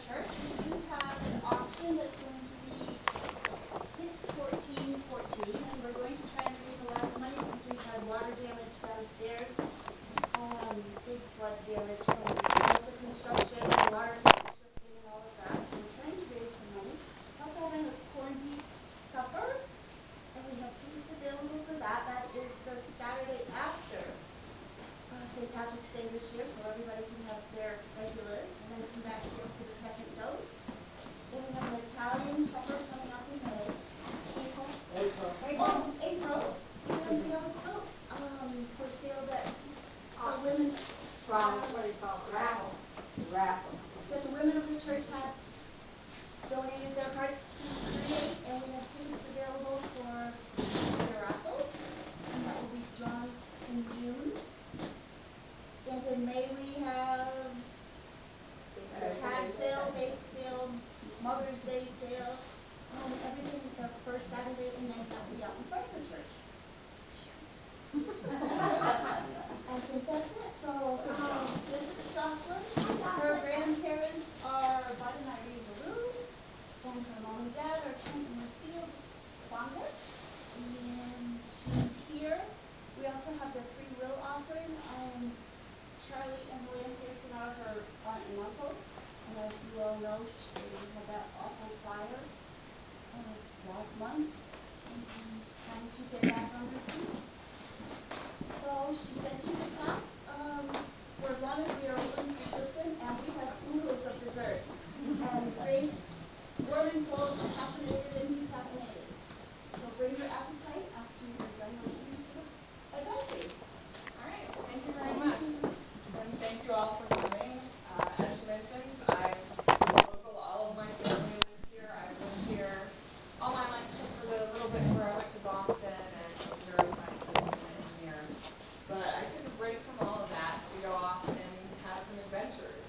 church, we do have an auction that's going to be 6/14/14, and we're going to try and raise a lot of money since we've had water damage downstairs, big flood damage from the construction, water shifting, and all of that. So we're trying to raise some money. We're also having a corned beef supper, and we have tickets available for that. That is the Saturday after St. Patrick's Day this year, so everybody can have their regulars, and then come back here for the second dose. Then we have an Italian supper coming up in May. April. And we have a coat for sale that women what do you call it? Raffle. That the women of the church have donated their hearts to create, and we have tickets available for the raffle, and that will be drawn in June. And in May we have tag sale, bake sale, Mother's Day sale, and everything the first Saturday in May that will be out in front of the church. I think that's it. So this is Jocelyn. Her grandparents are Bud and Irene Baloo, and her mom and dad are Trent and Lucille Bonnet, and she's here. We also have the free will offering, and Charlie and Luann Pearson are her aunt and uncle, and as you all know, they had that awful fire last month, and she's trying to get back on her feet. So she said she would come for as long as we are willing to listen, and we have oodles of dessert, and great warming cold, caffeinated and decaffeinated. So bring your appetite after you're done listening to the adventures. All right, thank you very much. And thank you all for coming. As she mentioned, I'm local. All of my family lives here. I've lived here all my life except for the little bit where I went to Boston and took neurosciences and engineering. But I took a break from all of that to go off and have some adventures.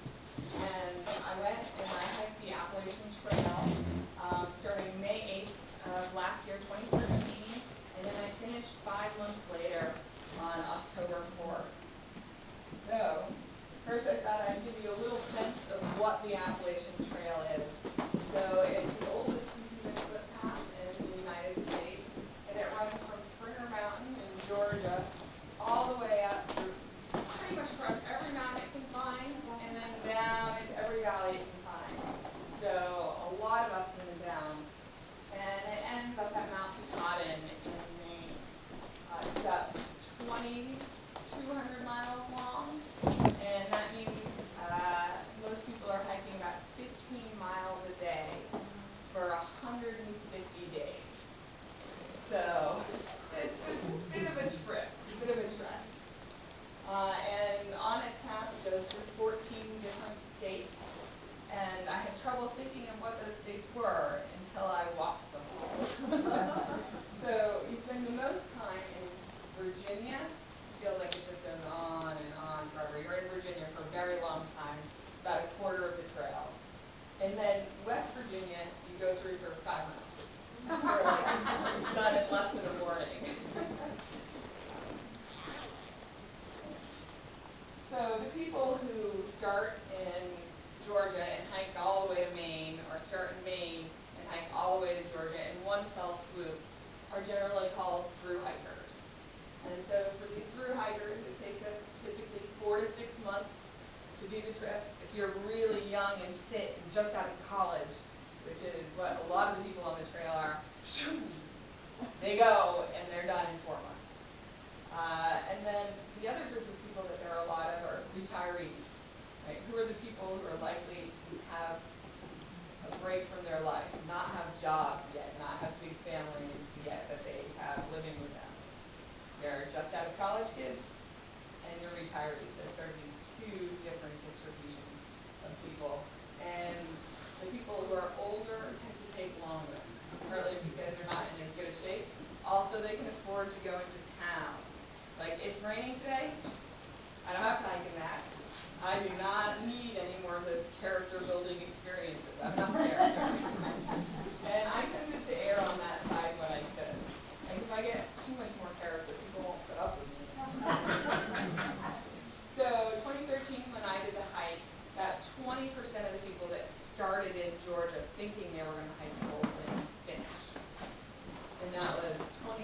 And I went and I hiked the Appalachian Trail starting May 8th of last year, 2013. And then I finished 5 months later on October 4th. So, first I thought I'd give you a little sense of what the Appalachian Trail is. So, it's the oldest continuous footpath in the United States, and it runs from Springer Mountain in Georgia all the way up through pretty much across every mountain it can find, and then down into every valley it can find. So, a lot of ups and downs. And it ends up at Mount Katahdin in Maine. It's about 2,200 miles long, and that means most people are hiking about 15 miles a day for 150 days. So it's a bit of a trip, a bit of a trek. And on its path it goes through 14 different states, and I had trouble thinking of what those states were until I walked them all. So you spend the most time in Virginia. Feels like it just goes on and on forever. You're in Virginia for a very long time, about a quarter of the trail. And then West Virginia, you go through for 5 miles. You're like, done in less than a morning. So the people who start in Georgia and hike all the way to Maine, or start in Maine and hike all the way to Georgia in one fell swoop, are generally called through hikers. And so for these through hikers, it takes us typically 4 to 6 months to do the trip. If you're really young and fit and just out of college, which is what a lot of the people on the trail are, they go and they're done in 4 months. And then the other group of people that there are a lot of are retirees. Right? Who are the people who are likely to have a break from their life, not have jobs yet, not have big families yet that they have living with them. They're just out of college kids, and you're retirees. There's sort of these 2 different distributions of people. And the people who are older tend to take longer, partly because they're not in as good a shape. Also, they can afford to go into town. Like, it's raining today. I don't have to hike in that. I do not need any more of those character-building experiences. I'm not character. And I tended to err on that side when I could. Like, if I get too much more character, people won't put up with me. So, 2013, when I did the hike, about 20% of the people that started in Georgia thinking they were going to hike the whole thing, finished. And that was 2,700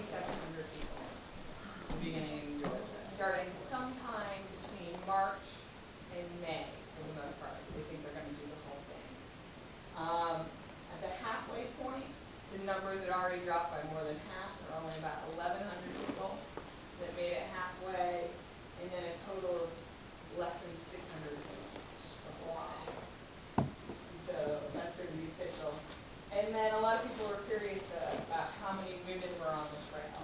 people at the beginning in Georgia, starting sometime between March and May for the most part. They think they're going to do the whole thing. At the halfway point, the numbers had already dropped by more than half. There were only about 1,100 people that made it halfway, and then a total of less than 600 people. Wow. So that's sort of the official. And then a lot of people were curious about how many women were on the trail.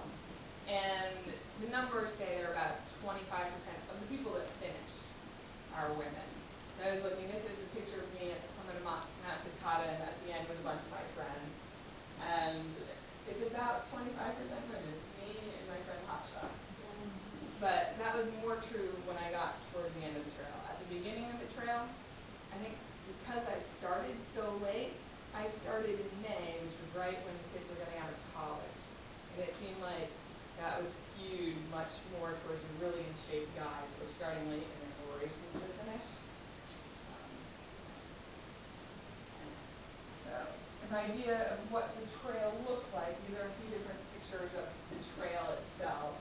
And the numbers say there are about 25% of the people that finished are women. And I was looking, this is a picture of me at the summit of Mount Pitata, and at the end was a bunch of my friends. And it's about 25% women, me and my friend Hotshot. But that was more true when I got towards the end of the trail. At the beginning of the trail, I think because I started so late, I started in May, which was right when the kids were getting out of college. And it seemed like that was skewed much more towards the really in shape guys who were starting late and then were racing to the finish. So, an idea of what the trail looks like. These are a few different pictures of the trail itself.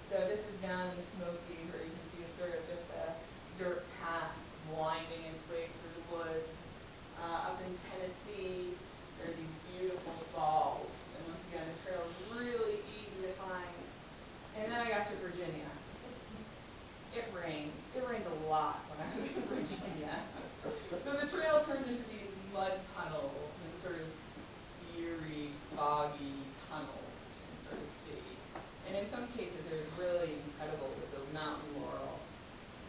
So this is down in the Smokies, where you can see sort of just a dirt path winding its way through the woods. Up in Tennessee, there are these beautiful falls. And once again, the trail is really easy to find. And then I got to Virginia. It rained. It rained a lot when I was in Virginia. So the trail turned into these mud tunnels and sort of eerie, foggy tunnels, you can sort of see. And in some cases, it was really incredible with the mountain laurel,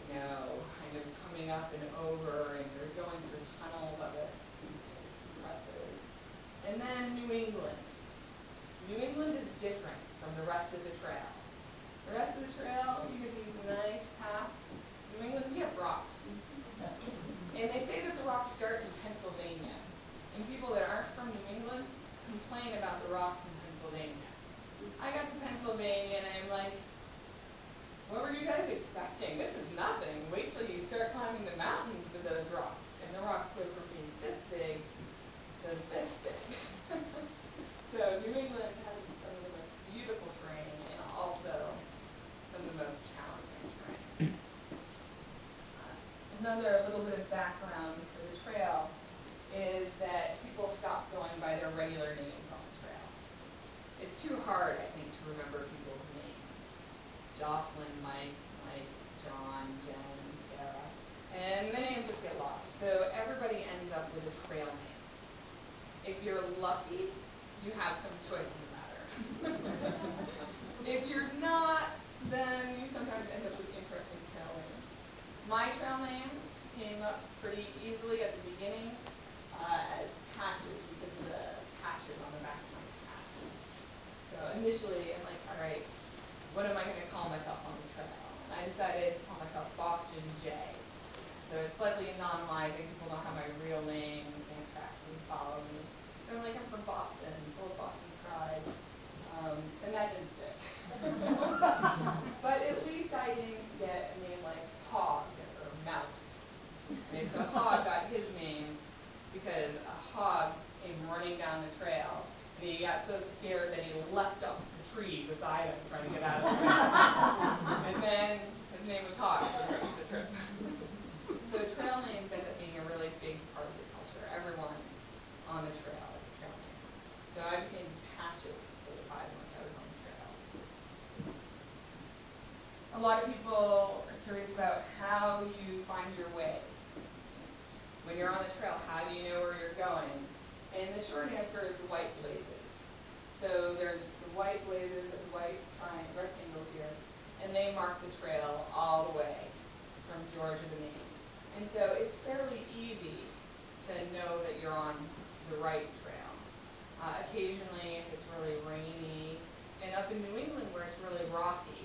kind of coming up and over, and you're going through tunnels of it. It's impressive. And then New England. New England is different from the rest of the trail. The rest of the trail, you get these nice paths. New England, you have rocks. And they say that the rocks start in Pennsylvania. And people that aren't from New England complain about the rocks in Pennsylvania. I got to Pennsylvania and I'm like, what were you guys expecting? This is nothing. Wait till you start climbing the mountains with those rocks. And the rocks go from being this big to this big. So New England has some of the most beautiful terrain and also some of the most challenging terrain. Another little bit of background for the trail is that people stop going by their regular names on the trail. It's too hard, I think, to remember people's names. Jocelyn, Mike, John, Jen, Sarah. And the names just get lost. So everybody ends up with a trail name. If you're lucky, you have some choice in the matter. If you're not, then you sometimes end up with interesting trail names. My trail name came up pretty easily at the beginning as Patches, because of the patches on the back of my hat. So initially, I'm like, all right, what am I going to call myself on the trail? And I decided to call myself Boston J. So it's slightly anonymizing. People don't have my real name. They can't track me, follow me. So I'm like, I'm from Boston, full of Boston pride. And that didn't stick. But at least I didn't get a name like Hog or Mouse. And so Hog got his name because a hog came running down the trail. And he got so scared that he leapt up the tree beside him trying to get out of the way. And then his name was Hog for the rest of the trip. So trail names end up being a really big part of the culture. Everyone on the trail is a trail name. So I became Patches for the 5 months I was on the trail. A lot of people are curious about how you find your way. When you're on the trail, how do you know where you're going? And the short answer is the white blazes. So there's the white blazes, the white triangle, rectangles here, and they mark the trail all the way from Georgia to Maine. And so it's fairly easy to know that you're on the right trail. Occasionally, if it's really rainy, and up in New England where it's really rocky,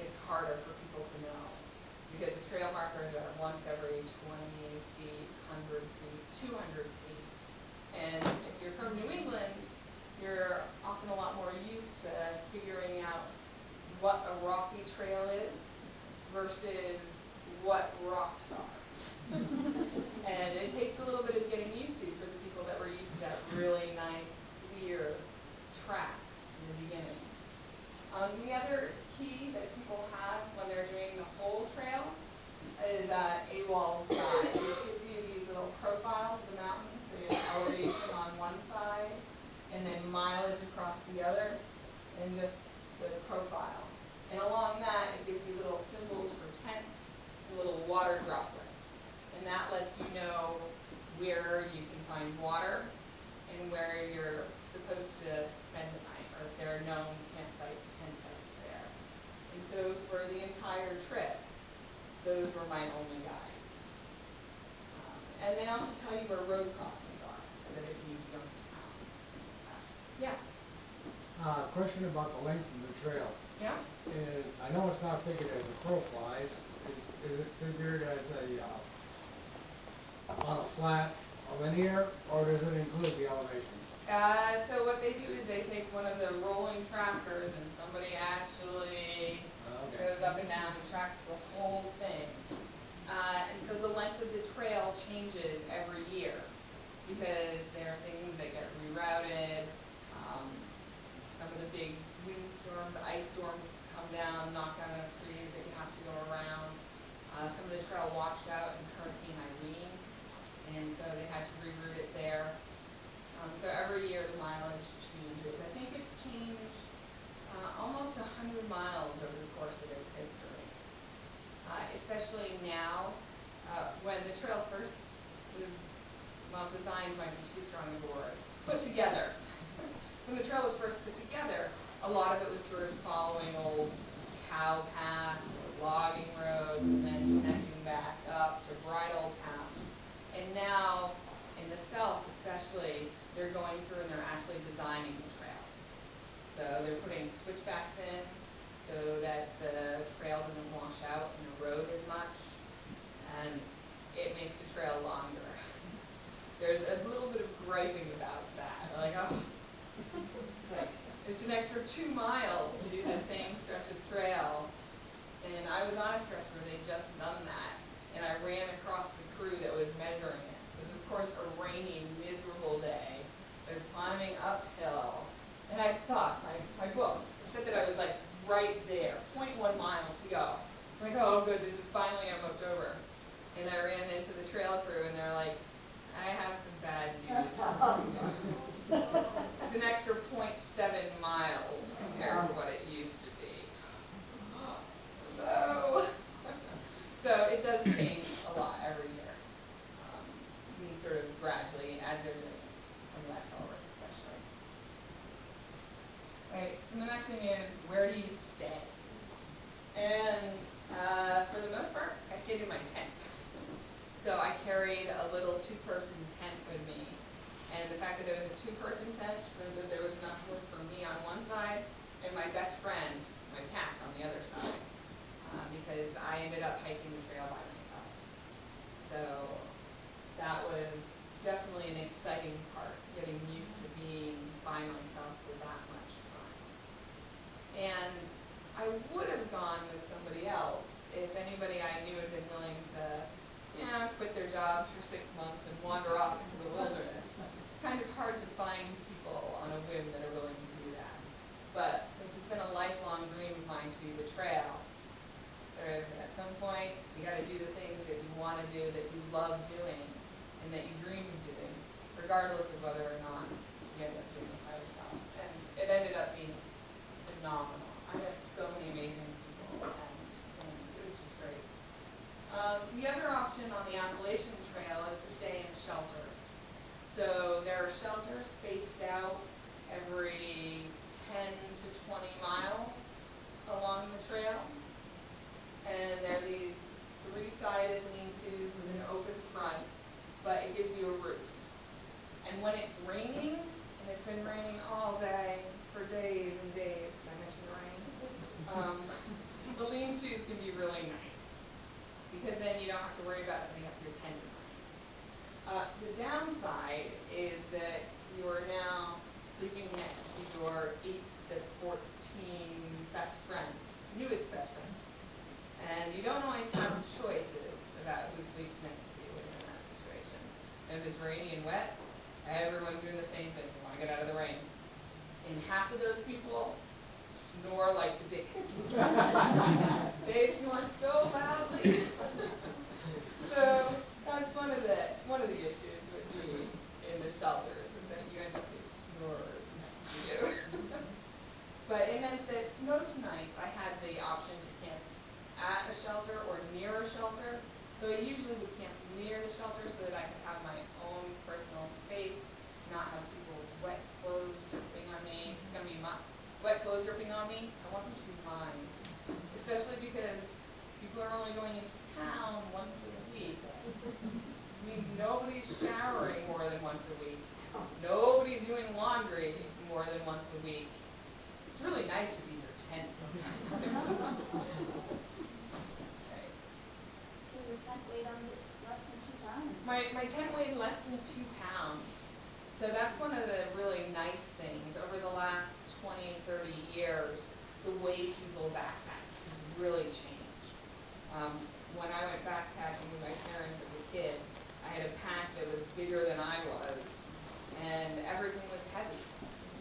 it's harder for people to know because the trail markers are once every 20 feet, 100 feet, 200 feet. And if you're from New England, you're often a lot more used to figuring out what a rocky trail is versus what rocks are. And it takes a little bit of getting used to and then mileage across the other, and just the profile. And along that, it gives you little symbols for tents, and little water droplets. And that lets you know where you can find water and where you're supposed to spend the night, or if there are known campsites, tent sites there. And so for the entire trip, those were my only guides. And they also tell you where road crossings are, so that if you don't town. Yeah. Question about the length of the trail. Yeah? And I know it's not figured as a crow flies. Is it figured as on a flat, a linear, or does it include the elevations? So what they do is they take one of the rolling trackers, and somebody actually goes up and down and tracks the whole thing. And so the length of the trail changes every year because there are things that get rerouted. Some of the big windstorms, ice storms come down, knock down enough trees that you have to go around. Some of the trail washed out in Hurricane Irene, and so they had to reroute it there. So every year the mileage changes. I think it's changed almost 100 miles over the course of its history. Especially now, when the trail first was, well, designed might be too strong a word, put together. When the trail was first put together, a lot of it was sort of following old cow paths, logging roads, and then connecting back up to bridle paths. And now, in the south especially, they're going through and they're actually designing the trail. So they're putting switchbacks in so that the trail doesn't wash out and erode as much, and it makes the trail longer. There's a little bit of griping about that. Like, oh, it's an extra 2 miles to do the same stretch of trail. And I was on a stretch where they'd just done that, and I ran across the crew that was measuring it. It was, of course, a rainy, miserable day. I was climbing uphill, and I thought, my book said that I was like right there, 0.1 miles to go. I'm like, oh good, this is finally almost over. And I ran into the trail crew, and they're like, I have some bad news. It's an extra 0.7 miles compared to what it used to be. So it does change a lot every year. And sort of gradually as they're doing it, from left forward especially. Right, and the next thing is, where do you stay? And for the most part, I stayed in my tent. So I carried a little 2-person tent with me. And the fact that it was a 2-person tent meant that there was enough room for me on one side and my best friend, my pack, on the other side. Because I ended up hiking the trail by myself. So that was definitely an exciting part, getting used to being by myself for that much time. And I would have gone with somebody else if anybody I knew had been willing to, quit their jobs for 6 months and wander off into the wilderness. It's kind of hard to find people on a whim that are willing to do that. But since it's been a lifelong dream of mine to do the trail, at some point, you got to do the things that you want to do, that you love doing, and that you dream of doing, regardless of whether or not you end up doing it by yourself. And it ended up being phenomenal. I met so many amazing people, and it was just great. The other option on the Appalachian Trail is to stay in shelters. So there are shelters spaced out every 10 to 20 miles along the trail. And there are these 3-sided lean-tos with an open front, but it gives you a roof. And when it's raining, and it's been raining all day, for days and days, did I mention the rain? The lean-tos can be really nice, because then you don't have to worry about putting up your tent in rain. The downside is that you are now sleeping next to your 8 to 14 best friends, newest best friends. And you don't always have choices about who sleeps next to you when you're in that situation. And if it's rainy and wet, everyone's doing the same thing. They want to get out of the rain. And half of those people snore like the dickens. They snore so loudly. So that's one of the issues with being in the shelters, is that you end up with snorers and But it meant that most nights I had the option to camp at a shelter or near a shelter. So I usually would camp near the shelter so that I could have my own personal space, not have people's wet clothes dripping on me. It's going to be my wet clothes dripping on me. I want them to be mine. Especially because people are only going into town once a week. I mean, nobody's showering more than once a week. Nobody's doing laundry more than once a week. It's really nice to be in your tent. So your tent weighed on less than 2 pounds? My tent weighed less than 2 pounds. So that's one of the really nice things. Over the last 20, 30 years, the way people backpack has really changed. When I went backpacking with my parents as a kid, I had a pack that was bigger than I was, and everything was heavy.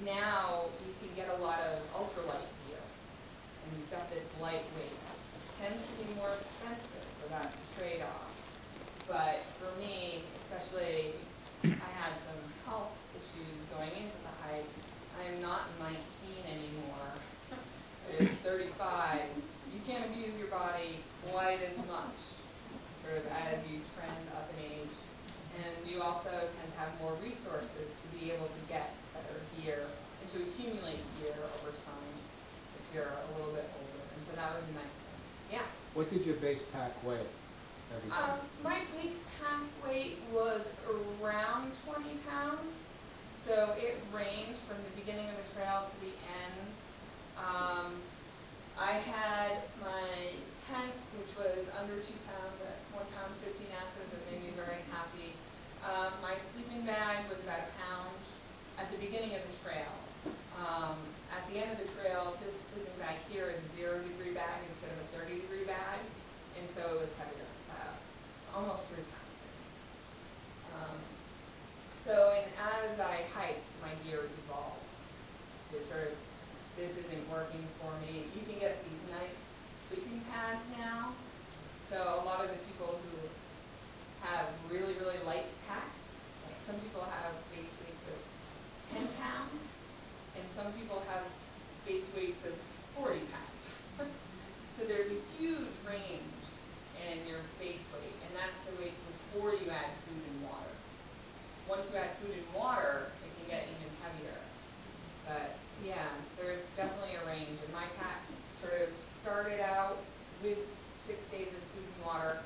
Now you can get a lot of ultralight gear and stuff that's lightweight. It tends to be more expensive, so that's a trade-off. But for me, especially, I had some health issues going into the hike. I am not 19 anymore. It is 35. You can't abuse your body quite as much sort of as you trend up in age. And you also tend to have more resources to be able to get better gear and to accumulate gear over time if you're a little bit older. And so that was a nice thing. Yeah. What did your base pack weigh? My base pack weight was around 20 pounds. So it ranged from the beginning of the trail to the end. I had my tent, which was under 2 pounds, at 1 pound 15 ounces, that made me very happy. My sleeping bag was about a pound at the beginning of the trail. At the end of the trail, this sleeping bag here is a 0-degree bag instead of a 30-degree bag, and so it was heavier, almost 3 pounds. And as I hiked, my gear evolved. So sort of, this isn't working for me. You can get these nice sleeping pads now. So a lot of the people who have really, really light packs, like some people have base weights of 10 pounds, and some people have base weights of 40 pounds. So there's a huge range in your base weight, and that's the weight before you add food and water. Once you add food and water, it can get even heavier. But yeah, there's definitely a range. And my pack sort of started out with 6 days of food and water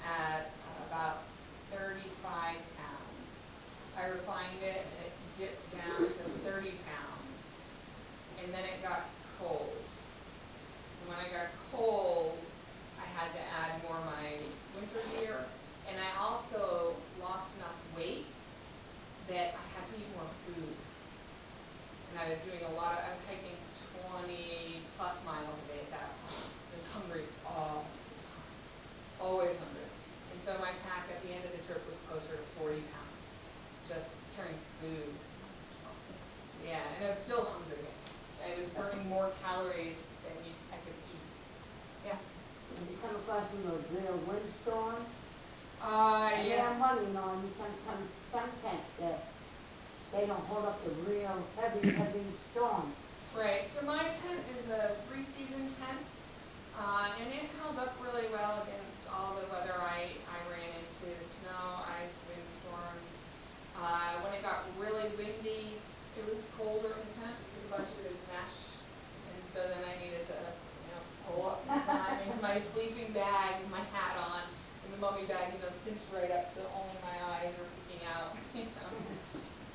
at about 35 pounds. I refined it and it dipped down to 30 pounds. And then it got cold. And when I got cold, I had to add more of my winter gear. And I also lost enough weight that I had to eat more food. And I was doing I was hiking 20 plus miles a day at that point. I was hungry all the time. Always hungry. And so my pack at the end of the trip was closer to 40 pounds. Just carrying food. Yeah, and I was still hungry. I was burning more calories than I could eat. Yeah. Have you come across some of those real windstorms? Yeah. I'm wondering on some tents that they don't hold up the real heavy storms. Right. So my tent is a 3-season tent, and it held up really well against all the weather I ran into: snow, ice, windstorms. When it got really windy, it was colder in the tent because a bunch of it is mesh, and so then I needed to pull up into my sleeping bag with my hat on. And the mummy bag, cinched right up so only my eyes were peeking out.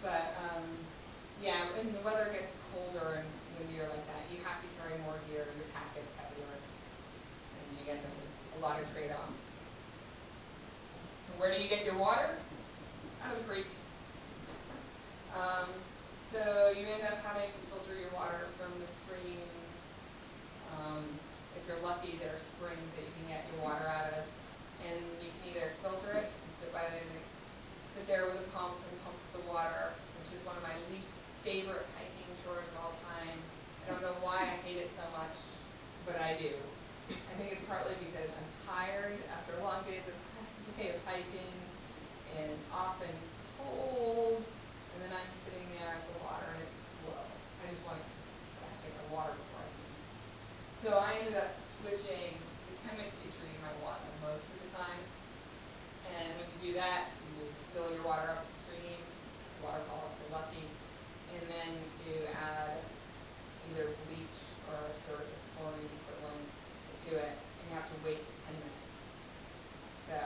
But, yeah, when the weather gets colder and windier like that, you have to carry more gear, your pack gets heavier, and you get a lot of trade-offs. So where do you get your water? Out of the creek. So you end up having to filter your water from the stream. If you're lucky, there are springs that you can get your water out of. And you can either filter it and sit there with a pump and pump the water, which is one of my least favorite hiking chores of all time. I don't know why I hate it so much, but I do. I think it's partly because I'm tired after long days of hiking and often cold, and then I'm sitting there at the water and it's slow. I just want to take a water water up the stream, waterfall if you're lucky, and then you add either bleach or sort of chlorine equivalent to it, and you have to wait 10 minutes. So,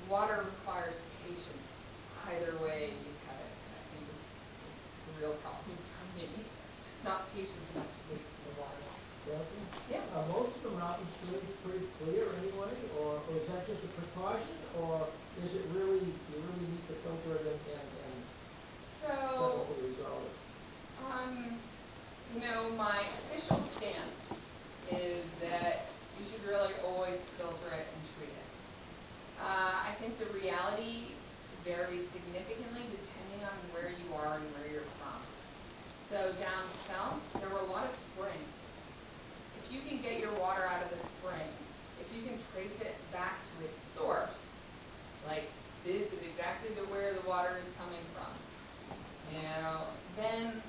water requires patience. Either way you cut it, and I think it's the real problem for me. Not patience enough to wait for the water. Yeah. Are most of the mountain streams pretty clear anyway, or is that just a precaution, or is it really, you really need to filter it and So, resolve it? you know, my official stance is that you should really always filter it and treat it. I think the reality varies significantly depending on where you are and where you're from. So down south, there were a lot of springs. If you can get your water out of the spring, if you can trace it back to its source, like this is exactly where the water is coming from, you know, then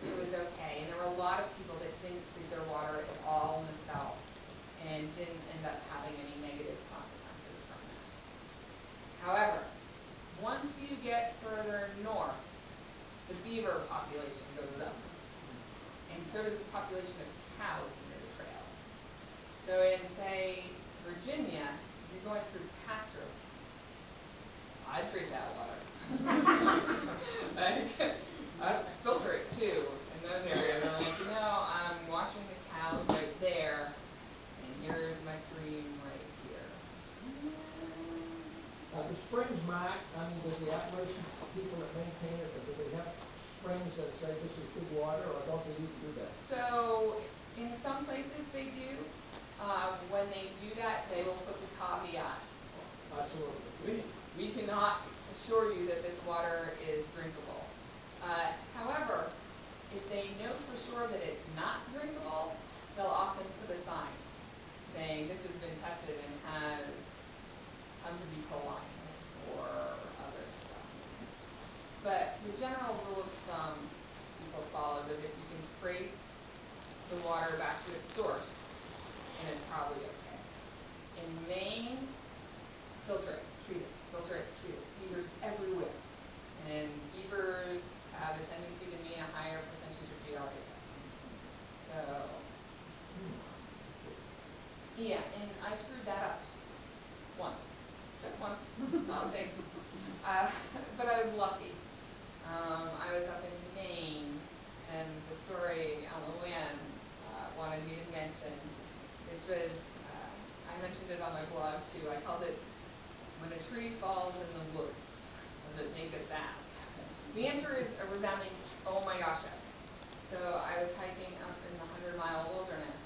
it was okay. And there were a lot of people that didn't treat their water at all in the south and didn't end up having any negative consequences from that. However, once you get further north, the beaver population goes up. And so does the population of cows near the trail. So in, say, Virginia, if you're going through pasture, I'd treat that water. I filter it too in those areas. I'm like, you know, I'm watching the cows right there, and here's my stream right here. The springs, Mark, I mean, does the Appalachian people that maintain it, do they have springs that say this is good water, or don't they need to do that? So, in some places they do. When they do that, they will put the caveat. Absolutely. We cannot assure you that this water is drinkable. However, if they know for sure that it's not drinkable, they'll often put a sign saying this has been tested and has tons of E. coli or other stuff. But the general rule of thumb people follow is if you can trace the water back to its source, and it's probably okay. In Maine, filter it, treat it, filter it, treat it. Beavers everywhere. And beavers have a tendency to mean a higher percentage of diarrhea. So, yeah, and I screwed that up once. Just once. Not a big. But I was lucky. I was up in Maine, and the story on Luann wanted me to mention, which was, I mentioned it on my blog too. I called it, When a Tree Falls in the Woods, Does It Make a Sound? The answer is a resounding, oh my gosh, yes. So I was hiking up in the 100-mile wilderness,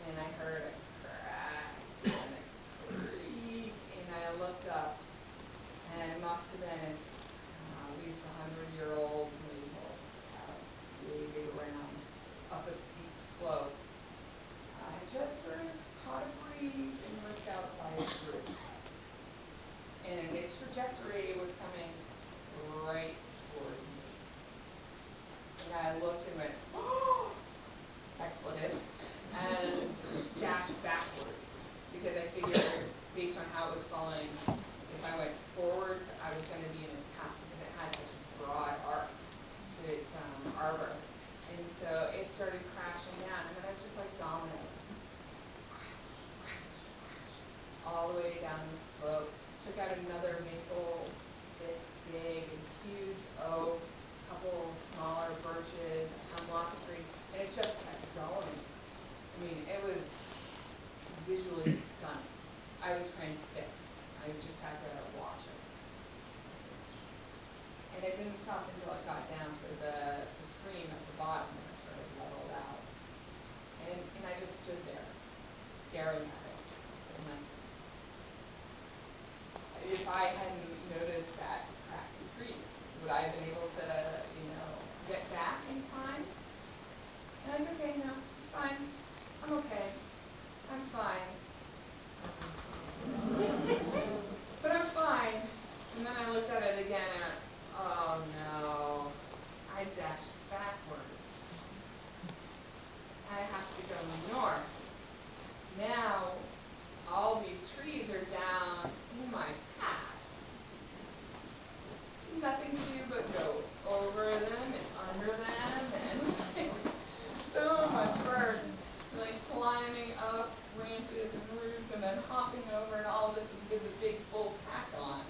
and I heard a crack and a creak, and I looked up, and it must have been at least 100-year-old maple, big around, up a steep slope. I just sort of caught a breeze and looked out by its roots. And its trajectory was coming right towards me. And I looked and went, oh, expletive, and dashed backwards. Because I figured, based on how it was falling, if I went forwards, I was going to be in its path because it had such a broad arc to its arbor. And so it started crashing down, and then I was just like dominoes. All the way down the slope. Took out another maple this big and huge oak, a couple smaller birches, a hemlock tree, and it just kept going. I mean, it was visually stunning. I was transfixed. I just had to watch it. And it didn't stop until it got down to the stream at the bottom and it started leveled out. And I just stood there, staring at it. And like, if I hadn't noticed that crack and creak, would I have been able to, get back in time? And I'm okay, no, it's fine. I'm okay. I'm fine. But I'm fine. And then I looked at it again and, oh no, I dashed backwards. I have to go north. Now, all these trees are down in my path. nothing to do but go over them and under them, and so much work, like climbing up branches and roots and then hopping over, and all of this with a big full pack on.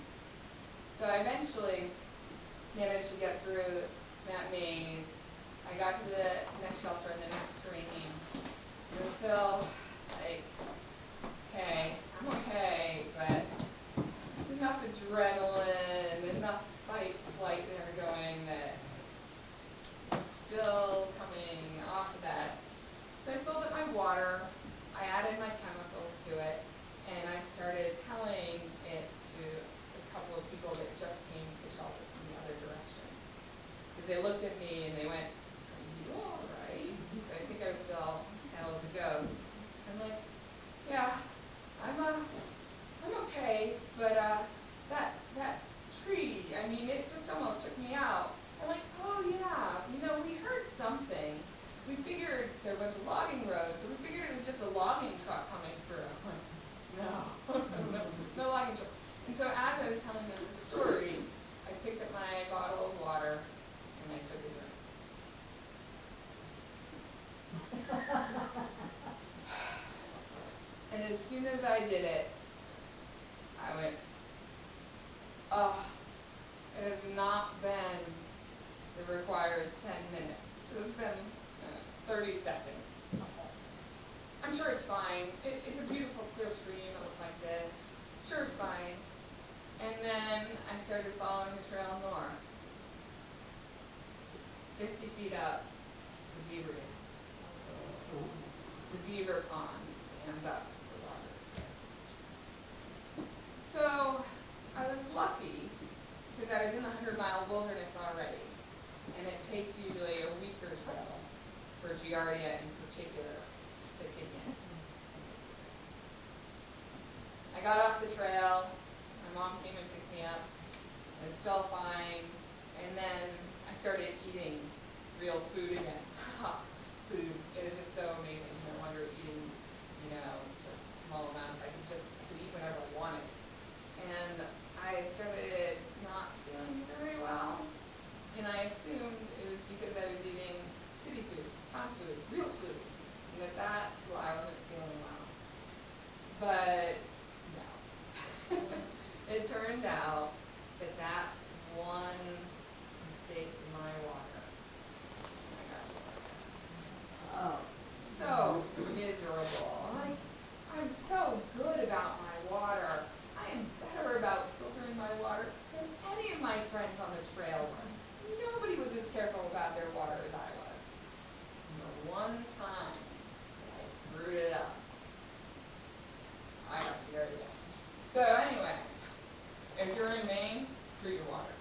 So I eventually managed to get through that maze. I got to the next shelter and the next training. It was still like, okay, I'm okay, but there's enough adrenaline, enough fight, flight there going that still coming off of that. So I filled up my water, I added my chemicals to it, and I started telling it to a couple of people that just came to the shelter from the other direction. Because they looked at me and they went, "Are you all right?" So I think I was still hell as a ghost. I'm like, "Yeah, I'm okay, but that tree, I mean, it just almost took me out." I'm like, "Oh yeah, we heard something. We figured there were a bunch of logging roads, so we figured it was just a logging truck coming through." I'm like, no logging truck. And so as I was telling them the story, I picked up my bottle of water and I took a drink. And as soon as I did it, I went, oh, it has not been the required 10 minutes. It has been 30 seconds. I'm sure it's fine. It's a beautiful clear stream. It looks like this. Sure, it's fine. And then I started following the trail north. 50 feet up, the beaver dam. The beaver pond, and up the water. So I was lucky because I was in the 100-mile wilderness already, and it takes usually a week or so for Giardia in particular to kick in. I got off the trail, my mom came and picked me up, I was still fine, and then I started eating real food again. Food. It was just so amazing, no longer eating, just small amounts. I could eat whatever I wanted. And I started not feeling very well, and I assumed it was because I was eating city food, town food, real food, and that's why I wasn't feeling well. But no. It turned out that one mistake in my water, I got you. Oh. So miserable. I'm so good about my water. I am better about filtering my water than any of my friends on the trail were. Nobody was as careful about their water as I was. And the one time that I screwed it up, I got scared again. So anyway, if you're in Maine, treat your water.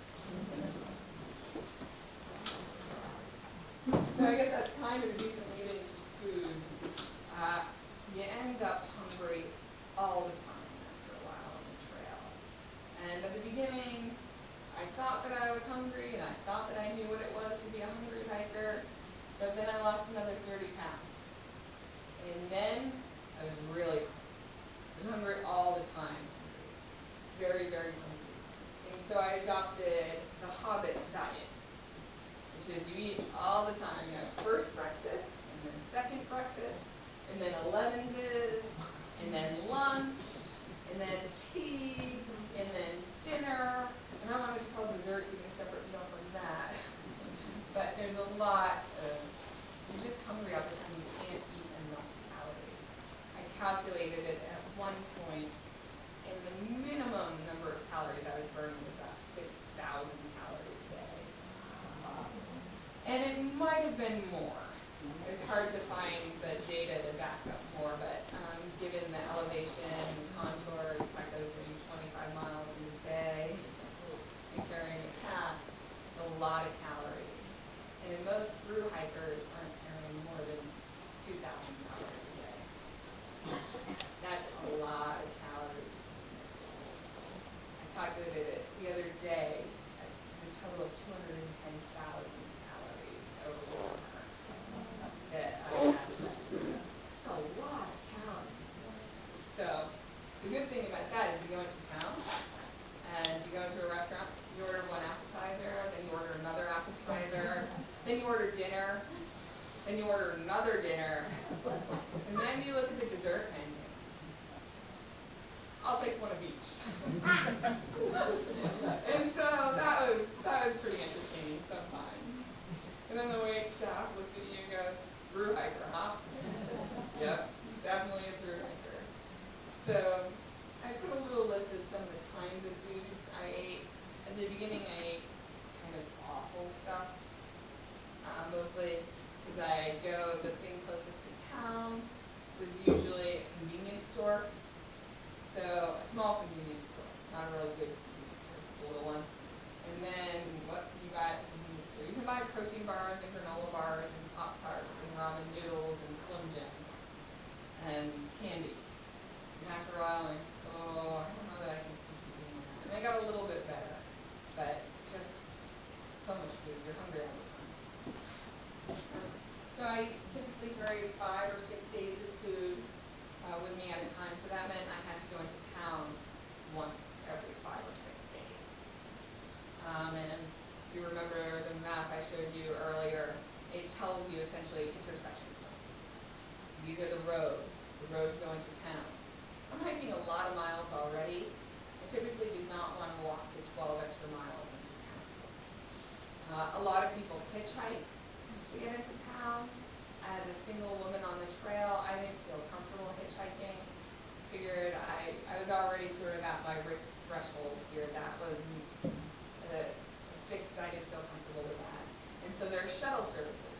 So I guess that's kind of a decent lead into food. You end up hungry all the time after a while on the trail. And at the beginning, I thought that I was hungry, and I thought that I knew what it was to be a hungry hiker, but then I lost another 30 pounds. And then I was really hungry. I was hungry all the time. Very, very hungry. And so I adopted the Hobbit diet, which is you eat all the time. You have first breakfast, and then second breakfast, and then 11's, and then lunch, and then tea, and then dinner, and I wanted to call dessert even a separate meal from that. But there's a lot of, you're just hungry all the time, you can't eat enough calories. I calculated it at one point, and the minimum number of calories I was burning was about 6,000 calories a day. And it might have been more. It's hard to find the data to back up more, but given the elevation and the contour, the fact that I was doing 25 miles in a day and carrying a pack, a lot of calories. And most through hikers aren't carrying more than 2,000 calories a day. That's a lot of calories. I calculated it the other day at a total of 210,000 calories over the summer that I had to spend. That's a lot of calories. So the good thing about that is you go into town and you go into a restaurant, you order one appetizer, order dinner, then you order another dinner, and then you look at the dessert menu. I'll take one of each. And so that was pretty entertaining sometimes. And then the wait staff looks at you and goes, "Through hiker, huh?" Yep, definitely a through hiker. So I put a little list of some of the kinds of foods I ate. At the beginning, I ate kind of awful stuff, mostly because I go, the thing closest to town was usually a convenience store. So a small convenience store, not a really good convenience store, just a little one. And then what can you buy at the convenience store? You can buy protein bars and granola bars and Pop-Tarts and ramen noodles and Slim Jims and candy. And after a while, I'm like, oh, I don't know that I can keep eating that. And I got a little bit better, but just so much food. You're hungry all the time. So I typically carry 5 or 6 days of food with me at a time. So that meant I had to go into town once every 5 or 6 days. And if you remember the map I showed you earlier, it tells you essentially intersection points. These are the roads going to town. I'm hiking a lot of miles already. I typically do not want to walk the 12 extra miles into town. A lot of people hitchhike to get into town. As a single woman on the trail, I didn't feel comfortable hitchhiking. Figured I was already sort of at my risk threshold here. That was fixed. I didn't feel comfortable with that. And so there are shuttle services.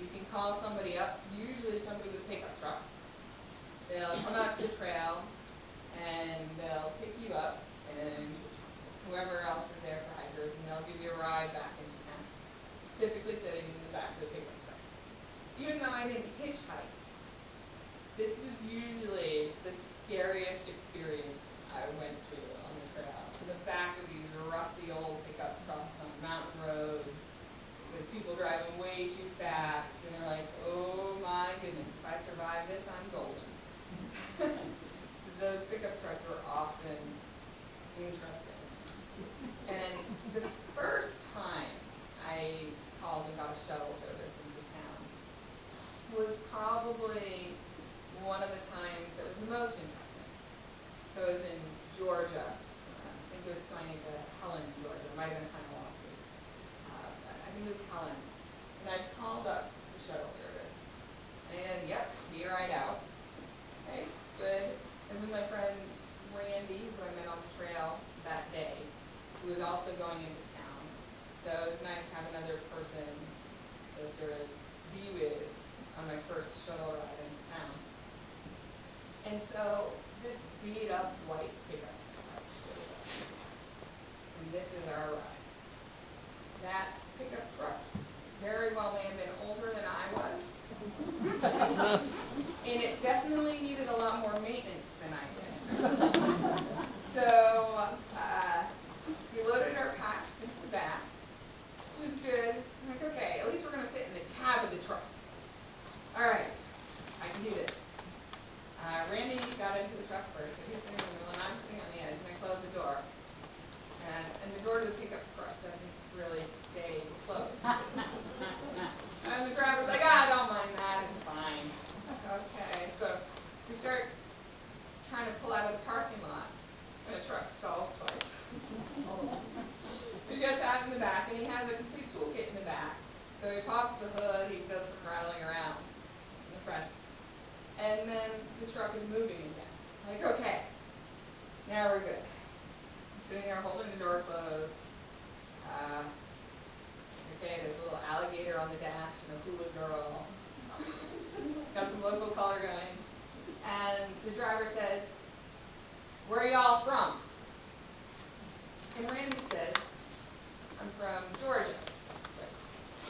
You can call somebody up, usually somebody with a pickup truck. They'll come out to the trail, and they'll pick you up, and whoever else is there for hikers, and they'll give you a ride back into town, typically sitting in the back of the pickup truck. Even though I didn't hitchhike, this was usually the scariest experience I went through on the trail. In the back of these rusty old pickup trucks on mountain roads, with people driving way too fast, and they're like, oh my goodness, if I survive this, I'm golden. Those pickup trucks were often interesting. And the first time I called and got a shuttle service into town was probably one of the times that was the most interesting. So it was in Georgia. I think it was going to Helen, Georgia. It might have been kind of long. I think it was Helen. And I called up the shuttle service. And yep, be right out. Okay, good. And then my friend Randy, who I met on the trail that day, who was also going into town. So it was nice to have another person to sort of be with on my first shuttle ride into town. And so this beat up white pickup truck shows up. And this is our ride. That pickup truck very well may have been older than I was. And it definitely needed a lot more maintenance than I did. So we loaded our packs into the back, which was good. I'm like, okay, at least we're going to sit in the cab of the truck. All right, I can do this. Randy got into the truck first, so he's sitting in the middle, and I'm sitting on the edge, and I closed the door. And the door to the pickup truck doesn't really stay closed. And the driver's like, don't mind that, it's fine. Okay, so we start trying to pull out of the parking lot, and the truck stalls twice. He gets out in the back, and he has a complete toolkit in the back. So he pops the hood, he does some rattling around in the front. And then the truck is moving again. Like, okay, now we're good. I'm sitting there holding the door closed. Okay, there's a little alligator on the dash and a hula girl. Got some local color going. And the driver says, where are y'all from? And Randy says, I'm from Georgia. Like,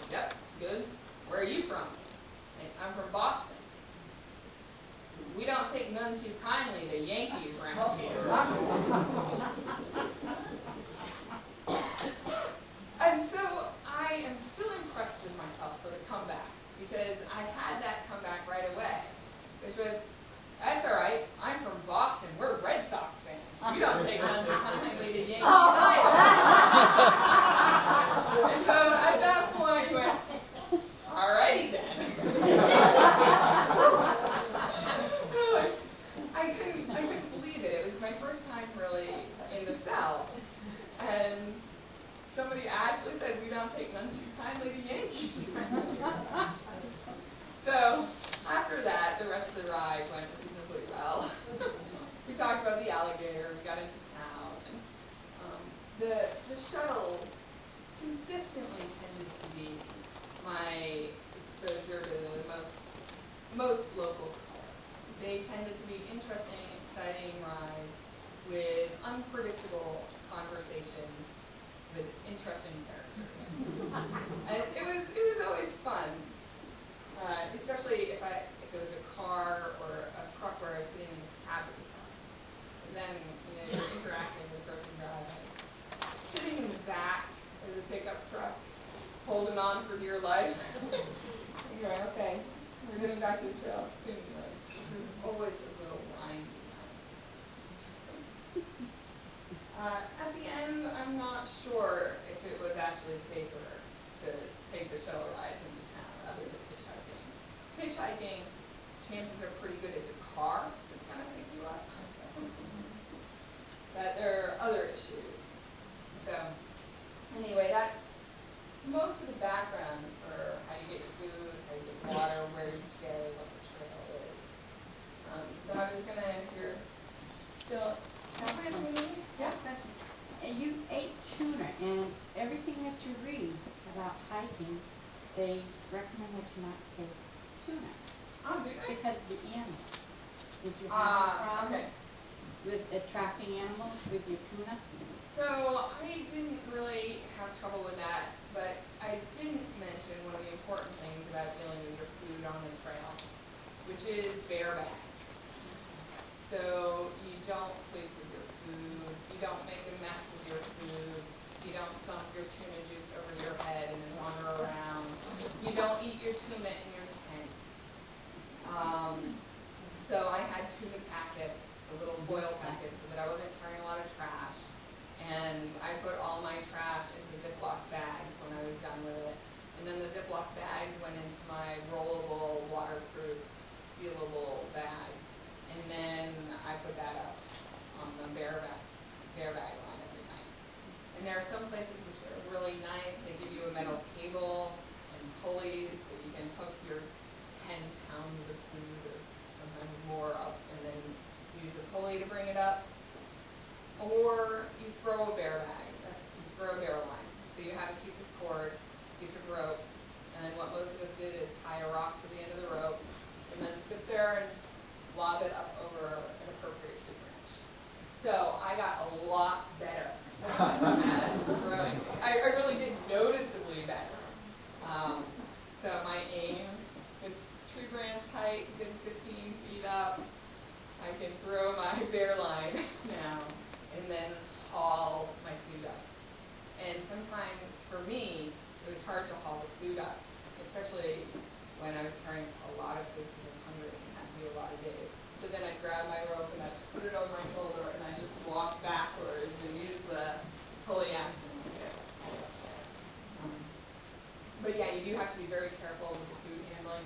yep, good. Where are you from? Like, I'm from Boston. We don't take none too kindly to Yankees around here. And so I am still impressed with myself for the comeback, because I had that comeback right away, which was, that's all right, I'm from Boston, we're Red Sox fans. We don't take none too kindly to Yankees either. And so at that point, I went, not take none too kindly to Yankees. So after that, the rest of the ride went reasonably well. We talked about the alligator. We got into town. And, the shuttle consistently tended to be my exposure to the most local color. They tended to be interesting, exciting rides with unpredictable conversations with interesting characters. And it was always fun, especially if it was a car or a truck where I was sitting in the cab of the car. And then you're interacting with the person driving. Sitting in the back of the pickup truck, holding on for dear life. And you're like, okay, we're getting back to the trail soon. There's always a little windy. At the end, I'm not sure if it was actually safer to take the shuttle ride into town rather than hitchhiking. Hitchhiking, chances are pretty good it's a car that's going to pick you up. But there are other issues. So, anyway, that's most of the background for how you get your food, how you get water, where you stay, what the trail is. So I was going to hear still. Yeah. And you ate tuna, and everything that you read about hiking, they recommend that you not take tuna. Oh, do they? Because of the animals. Did you have a problem Okay. with attracting animals with your tuna? So I didn't really have trouble with that, but I didn't mention one of the important things about dealing with your food on the trail, which is bear bags. So you don't sleep with your food, you don't make a mess with your food, you don't dump your tuna juice over your head and then wander around, you don't eat your tuna in your tent. So I had tuna packets, the little foil packets, so that I wasn't carrying a lot of trash. And I put all my trash into Ziploc bags when I was done with it. And then the Ziploc bags went into my rollable, waterproof, sealable bag. And then I put that up on the bear bag line every night. And there are some places which are really nice. They give you a metal cable and pulleys that you can hook your 10 pounds of food or sometimes more up and then use a pulley to bring it up. Or you throw a bear bag. You throw a bear line. So you have a piece of cord, a piece of rope, and then what most of us did is tie a rock to the end of the rope and then sit there and lob it up over an appropriate tree branch. So I got a lot better at throwing. I really did noticeably better. So my aim with tree branch height, good 15 feet up, I can throw my bear line now and then haul my food up. And sometimes for me, it was hard to haul the food up, especially when I was carrying a lot of food because I was hungry and had to do a lot of days. So then I'd grab my rope and I'd put it over my shoulder and I'd just walk backwards and use the pulley action. But yeah, you do have to be very careful with the food handling.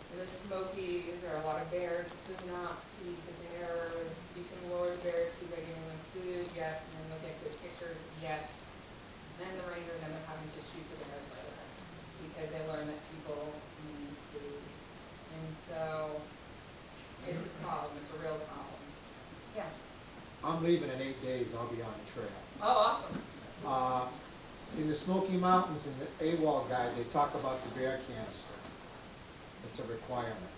In the Smokies, there are a lot of bears. Do not feed the bears. You can lure the bears to by giving them food, yes, and then they'll get good pictures, yes. And then the rangers end up having to shoot the bears later because they learn that people need food. And so it's a problem. It's a real problem. Yeah. I'm leaving in 8 days. I'll be on the trail. Oh, awesome. In the Smoky Mountains, in the AWOL guide, they talk about the bear canister. It's a requirement.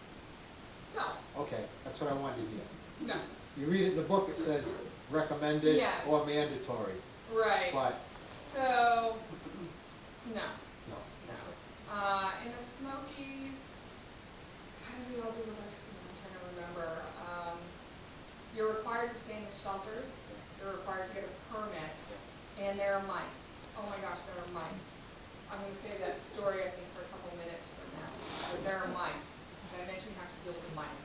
No. Okay, that's what I wanted to hear. No. You read it in the book, it says recommended Yeah. or mandatory. Right. But So, no. no. No. In the Smokies, how do we all do the rest of them? I'm trying to remember. You're required to stay in the shelters. You're required to get a permit. And there are mice. Oh my gosh, there are mice. I'm going to save that story, I think, for a couple minutes from now. But there are mice. Did I mention you have to deal with mice?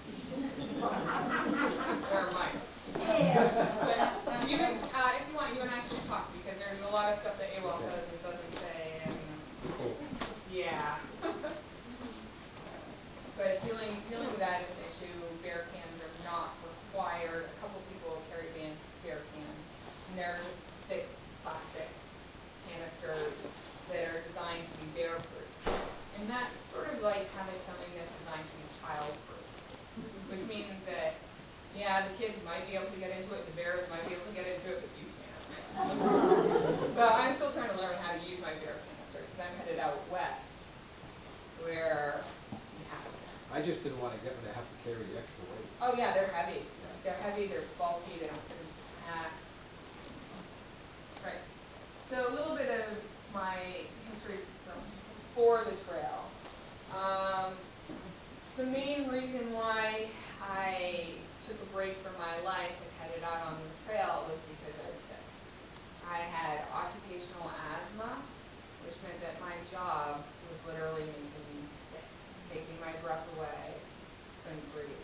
There are mice. But you, if you want, you and I should talk because there's a lot of stuff that AWOL says and doesn't say. And yeah. But dealing with that is an issue. Bear cans are not required. A couple people carry bear cans, and they're just thick plastic canisters that are designed to be bear-proof. And that's sort of like having something that's designed to be child-proof, which means that, yeah, the kids might be able to get into it, the bears might be able to get into it, but you can't. But I'm still trying to learn how to use my bear canister because I'm headed out west where you have to. I just didn't want to get them to have to carry the extra weight. Oh yeah, they're heavy. They're heavy, they're bulky, they don't fit into packs. Right. So a little bit of my history from before the trail. The main reason why I took a break from my life and headed out on the trail was because I was sick. I had occupational asthma, which meant that my job was literally making me sick, taking my breath away, couldn't breathe.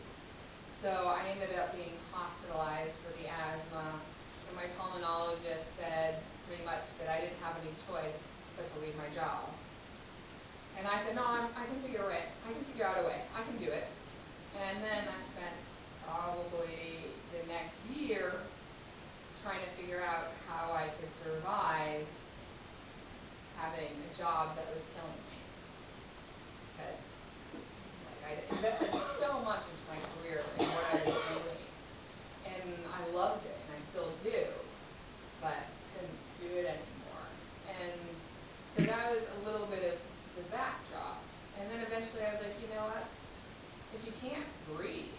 So I ended up being hospitalized for the asthma, and my pulmonologist said pretty much that I didn't have any choice but to leave my job. And I said, no, I can figure out a way. I can do it. And then I spent probably the next year trying to figure out how I could survive having a job that was killing me. Because I invested so much into my career and what I was doing. And I loved it, and I still do, but couldn't do it anymore. And so that was a little bit of the backdrop. And then eventually I was like, you know what? If you can't breathe,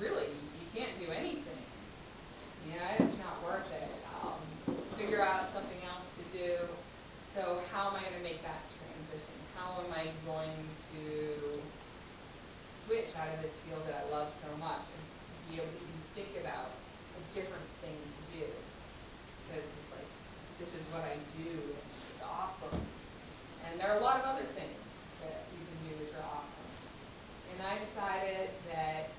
you can't do anything. You know, it's not worth it. Figure out something else to do. So how am I going to make that transition? How am I going to switch out of this field that I love so much and be able to even think about a different thing to do? Because it's like, this is what I do, and it's awesome. And there are a lot of other things that you can do which are awesome. And I decided that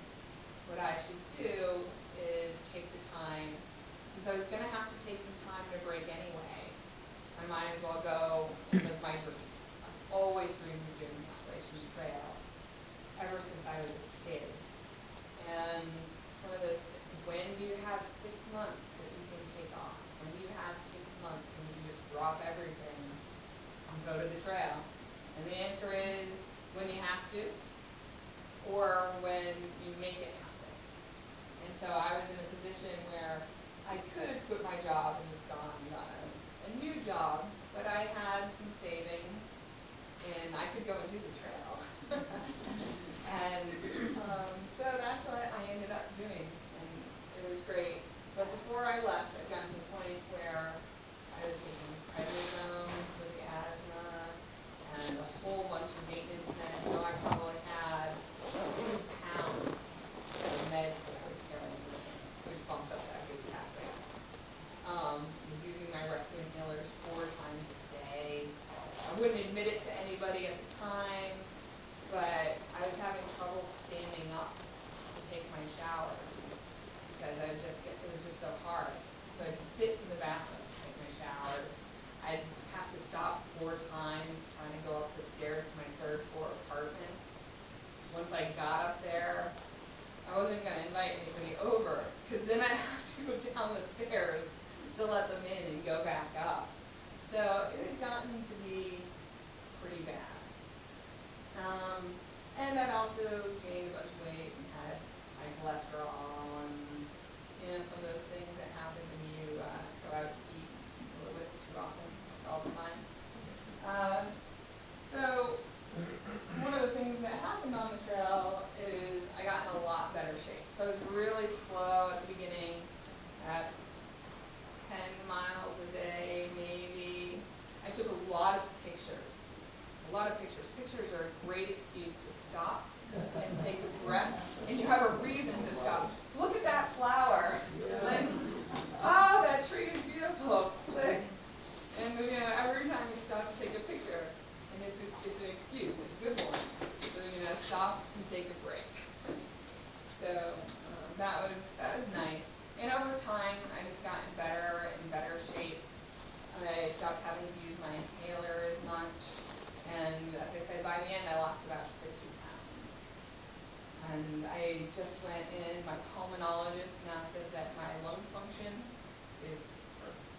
what I should do is take the time, since I was going to have to take some time to break anyway, I might as well go and live my dream. I've always dreamed of doing the Appalachian Trail ever since I was a kid. And one of those things, when do you have 6 months that you can take off? When do you have 6 months when you can just drop everything and go to the trail? And the answer is when you have to, or when you make it happen. And so I was in a position where I could have quit my job and just gone and gotten a new job, but I had some savings, and I could go and do the trail. And so that's what I ended up doing, and it was great. But before I left, I'd gotten to the point where I was taking prednisone for the asthma and a whole bunch of maintenance meds, so I probably had 2 pounds of meds that I was carrying, which bumped up that big cat rate. Was using my rescue inhalers 4 times a day. I wouldn't admit it to anybody at the time, but I was having trouble standing up to take my showers because it was just so hard. So I'd sit in the bathroom to take my showers. I'd have to stop 4 times trying to go up the stairs to my 3rd floor apartment. Once I got up there, I wasn't going to invite anybody over because then I'd have to go down the stairs to let them in and go back up. So it had gotten to be pretty bad. And I'd also gained a bunch of weight and had high cholesterol and, some of those things that happen when you go out to eat a little bit too often, all the time. So one of the things that happened on the trail is I got in a lot better shape. So I was really slow at the beginning, at 10 miles a day, maybe. I took a lot of pictures. Pictures are a great excuse to stop and take a breath, and you have a reason to stop. Look at that flower. Like, oh, that tree is beautiful. Click. And every time you stop to take a picture, and it's an excuse, it's a good one. So stop and take a break. So that was nice. And over time, I just got in better shape. I stopped having to use my inhaler as much. And as I said, by the end, I lost about 50 pounds. And I just went in, my pulmonologist now says that my lung function is perfect.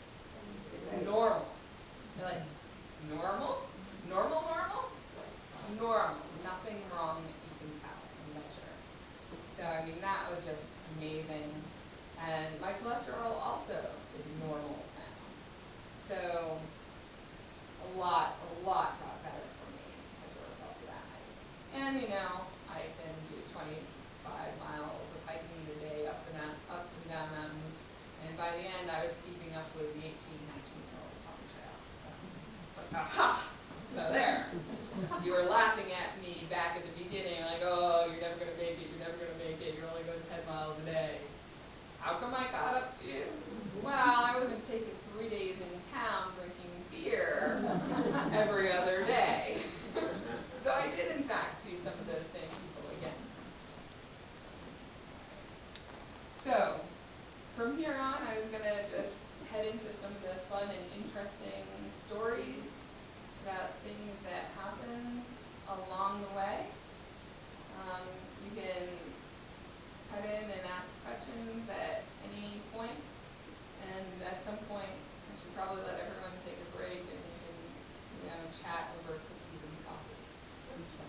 by the end, I was keeping up with the 18, 19-year-olds on the trail. So, like, aha! So there. You were laughing at me back at the beginning, like, oh, you're never going to make it, you're never going to make it, you're only going 10 miles a day. How come I caught up to you? Well, I wasn't taking 3 days in town drinking beer every other day. So I did, in fact, see some of those same people again. So, from here on, I was going to just head into some of the fun and interesting stories about things that happen along the way. You can cut in and ask questions at any point, and at some point, I should probably let everyone take a break and you can, chat over cookies and coffee.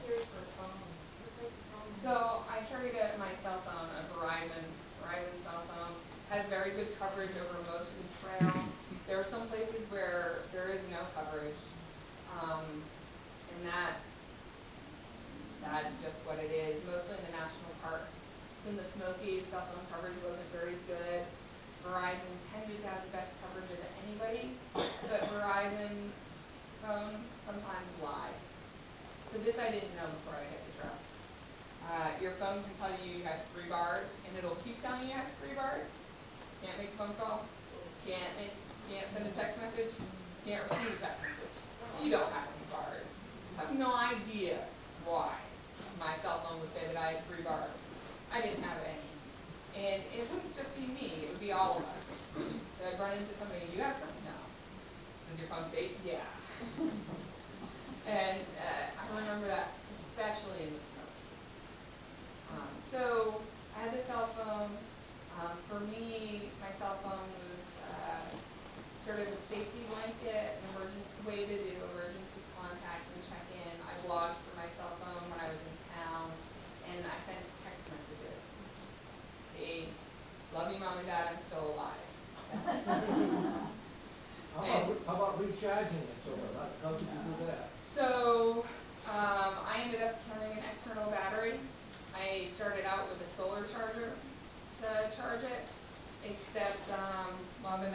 Here's for phone. So I carried my cell phone, a Verizon cell phone. Has very good coverage over most of the trail. There are some places where there is no coverage, and that's just what it is. Mostly in the national parks. In the Smokies, cell phone coverage wasn't very good. Verizon tended to have the best coverage of anybody, but Verizon phones sometimes lie. So this I didn't know before I hit the trail. Your phone can tell you have 3 bars, and it'll keep telling you you have 3 bars. Can't make a phone call, can't send a text message, can't receive a text message. You don't have any bars. I have no idea why my cell phone would say that I had 3 bars. I didn't have any. And it wouldn't just be me, it would be all of us. So I'd run into somebody, you have something? No. Does your phone say? Yeah. And I remember that, especially in the snow. So I had the cell phone. For me, my cell phone was sort of a safety blanket, an emergency way to do emergency contact and check in. I blogged for my cell phone when I was in town, and I sent text messages. Hey, love you, Mom and Dad, I'm still alive. How about recharging it? So how did you do that? So I ended up carrying an external battery. I started out with a solar charger to charge it, except, the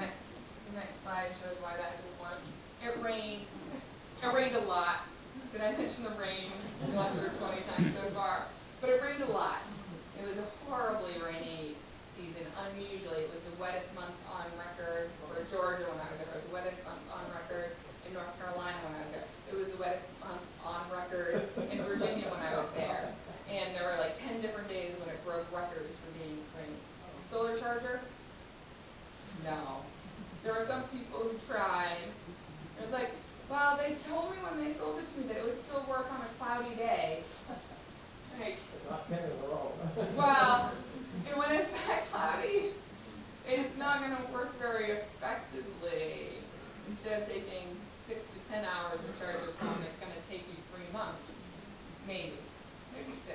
next slide shows why that didn't work. It rained. It rained a lot. Did I mention the rain once or 20 times so far? But it rained a lot. It was a horribly rainy season. Unusually, it was the wettest month on record for Georgia when I was there. It was the wettest month on record in North Carolina when I was there. It was the wettest month on record in Virginia when I was there. And there were like 10 different days when it broke records for being rainy. Solar charger? No. There were some people who tried. It was like, well, they told me when they sold it to me that it would still work on a cloudy day. Like, Not 10 in a row. well, and when it's that cloudy, it's not going to work very effectively. Instead of taking 6 to 10 hours to charge a phone, it's going to take you 3 months. Maybe 6.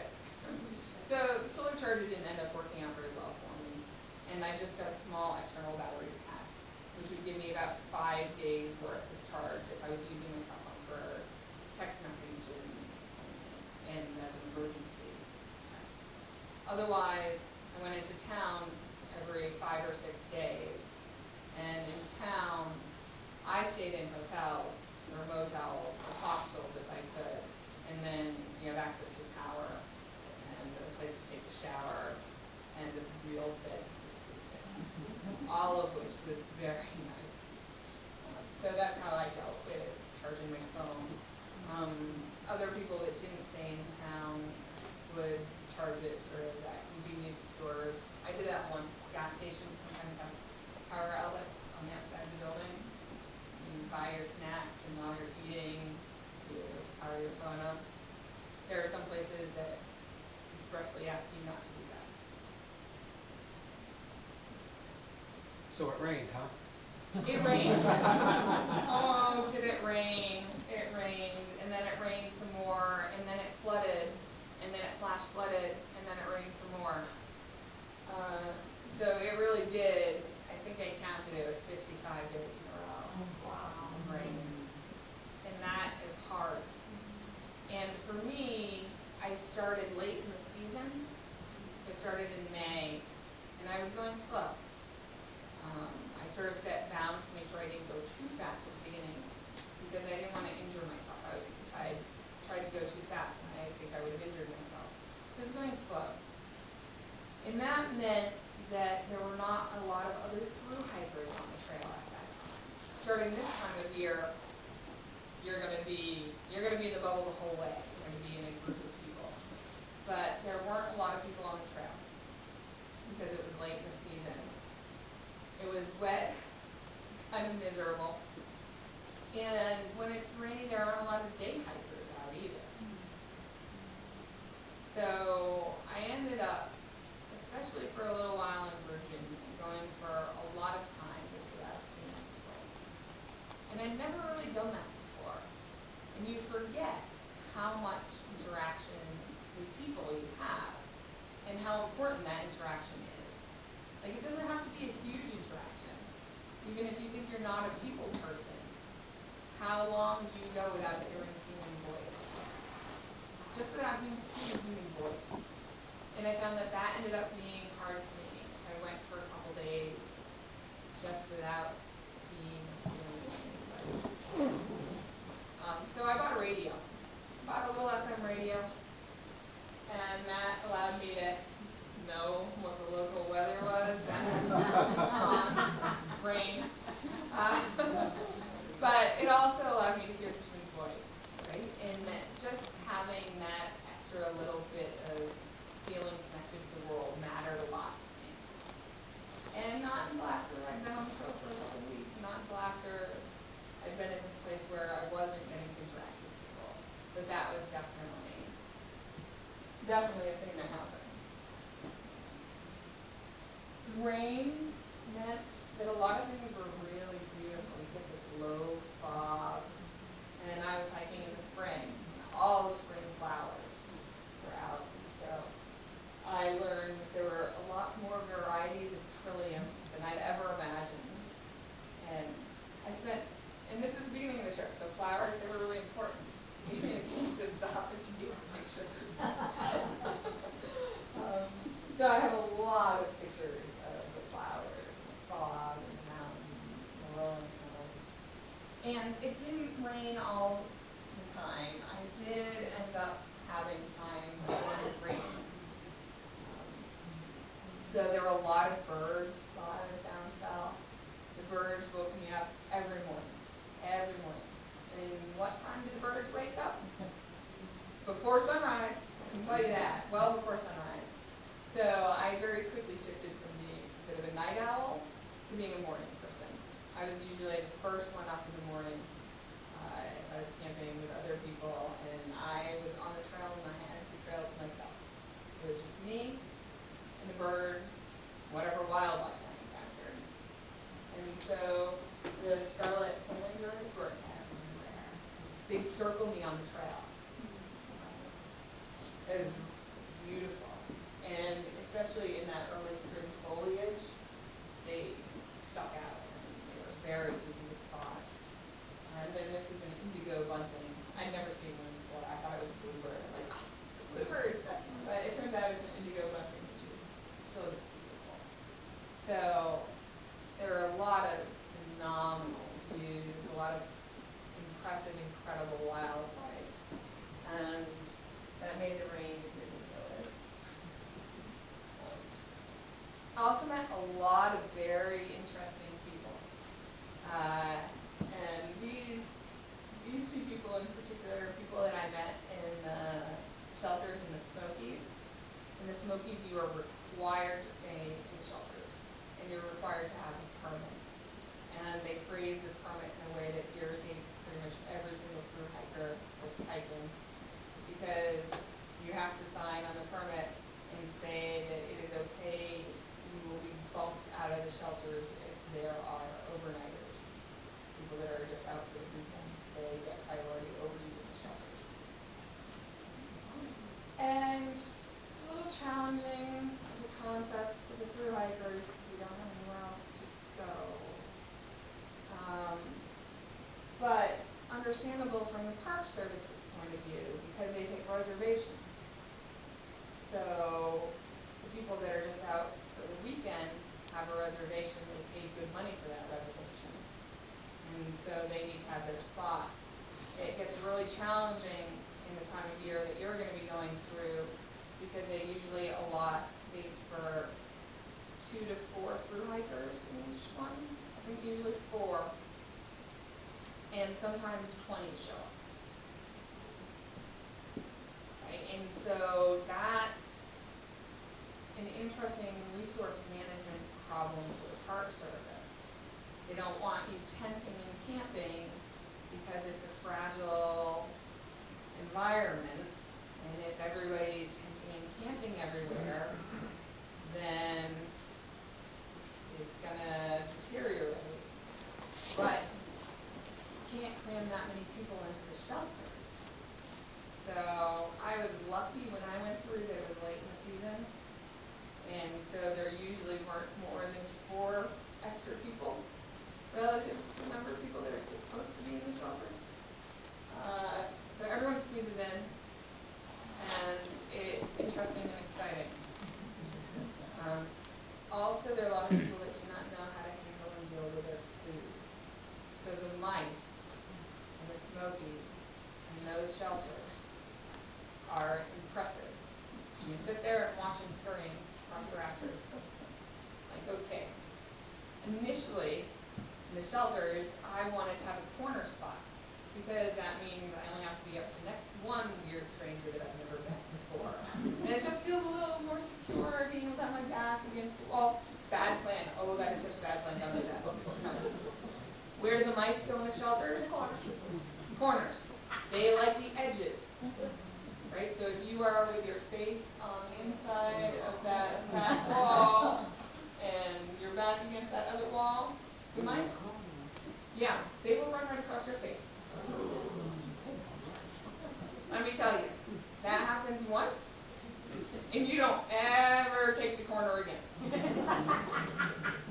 So the solar charger didn't end up working out very well for me. And I just got a small external battery pack, which would give me about 5 days worth of charge if I was using my cell phone for text messaging and as an emergency. Otherwise, I went into town every 5 or 6 days. And in town, I stayed in hotels or motels or hostels if I could. And then you have access to power and a place to take a shower and a real bed. All of which was very nice. So that's how I dealt with charging my phone. Other people that didn't stay in town would charge it sort of at convenience stores. I did that once. Gas stations sometimes have power outlets on the outside of the building. You buy your snacks, and while you're eating, you power your phone up. There are some places that expressly ask you not to do that. So it rained, huh? It rained. Oh, did it rain? It rained, and then it rained some more, and then it flooded, and then it flash flooded, and then it rained some more. So it really did. I think I counted it was 55 days in a row. Oh, wow. Of rain, and that is hard. And for me, I started late in the season. I started in May, and I was going slow. sort of set bounds to make sure I didn't go too fast at the beginning because I didn't want to injure myself. If I tried to go too fast, I think I would have injured myself. So I was going slow. And that meant that there were not a lot of other thru hikers on the trail at that time. Starting this time of year, you're going to be in the bubble the whole way. You're going to be in a group of people. But there weren't a lot of people on the trail because it was late in the season. It was wet, kind of miserable. And when it's rainy, there aren't a lot of day hikers out either. So I ended up, especially for a little while in Virginia, going for a lot of time just without seeing people. And I'd never really done that before. And you forget how much interaction with people you have and how important that interaction is. Like, it doesn't have to be a huge interaction. Even if you think you're not a people person, how long do you go without hearing human voice? Just without hearing human voice. And I found that ended up being hard for me. I went for a couple days just without seeing anybody. So I bought a radio. Bought a little FM radio. And that allowed me to know what the local weather was. Rain. But it also allowed me to hear human voice, right? And just having that extra little bit of feeling connected to the world mattered a lot to me. And not until after I'd been on the trail for a couple of weeks, not until after I'd been in this place where I wasn't getting to interact with people, but that was definitely a thing that happened. Rain meant that a lot of things were really beautiful. You get this low fog, and I was hiking in the spring. All the spring flowers were out. So I learned that there were a lot more varieties of trillium than I'd ever imagined. And this is the beginning of the trip, so flowers, they were really important. Even if you just stop and take pictures. So I have a lot of pictures of the flowers, the fog, and the mountains, the rolling hills. And it didn't rain all the time. I did end up having time when it rained. So there were a lot of birds while I was down south. The birds woke me up every morning. Every morning. And what time did the birds wake up? Before sunrise. I can tell you that. Well before sunrise. So I very quickly shifted from being a bit of a night owl to being a morning person. I was usually the first one up in the morning if I was camping with other people, and I was on the trail and I had the trail to myself. It was just me and the birds, whatever wildlife I encountered. And so the scarlet hummingbirds were everywhere. They'd circle me on the trail. It was beautiful. And especially in that early spring foliage, they stuck out. And they were very easy to spot. And then this is an indigo bunting. I'd never seen one before. I thought it was a bluebird. I'm like, oh, it's a bluebird. But it turns out it's an indigo bunting, which is so beautiful. So there are a lot of phenomenal views, a lot of impressive, incredible wildlife. And that made the rain ridiculous. I also met a lot of very interesting people. And these two people in particular are people that I met in the shelters in the Smokies. In the Smokies, you are required to stay in the shelters, and you're required to have a permit. And they phrase this permit in a way that irritates pretty much every single thru hiker that's hiking, because you have to sign on the permit and say that it is okay, you will be bumped out of the shelters if there are overnighters. People that are just out for the weekend, they get priority over you in the shelters. And a little challenging as a concept for the thru hikers because we don't have anywhere else to go. But understandable from the Park Service's point of view because they take reservations. So the people that are just out for the weekend have a reservation, they pay good money for that reservation. their spot. It gets really challenging in the time of year that you're going to be going through because they usually allot space for 2 to 4 through hikers in each one. I think usually 4. And sometimes 20 show up. Right? And so that's an interesting resource management problem for the Park Service. They don't want you tenting and camping because it's a fragile environment, and if everybody's tenting and camping everywhere, then it's going to deteriorate. But you can't cram that many people into the shelter. So I was lucky when I went through that it was late in the season, and so there usually weren't more than 4 extra people relative to the number of people that are supposed to be in the shelter. So everyone squeezes in, and it's interesting and exciting. Also, there are a lot of people that do not know how to handle and deal with their food. So the mice and the smokies in those shelters are impressive. You sit there and watch them scurrying across the rafters. Like, okay. Initially, in the shelters, I wanted to have a corner spot because that means I only have to be up to next one weird stranger that I've never met before. And it just feels a little more secure being able to have my back against the wall. Bad plan. Oh, that is such a bad plan. Don't do that. Where do the mice go in the shelters? Corners. They like the edges. Right? So if you are with your face on the inside of that back wall and your back against that other wall, the mice, yeah, they will run right across your face. Let me tell you, that happens once, and you don't ever take the corner again.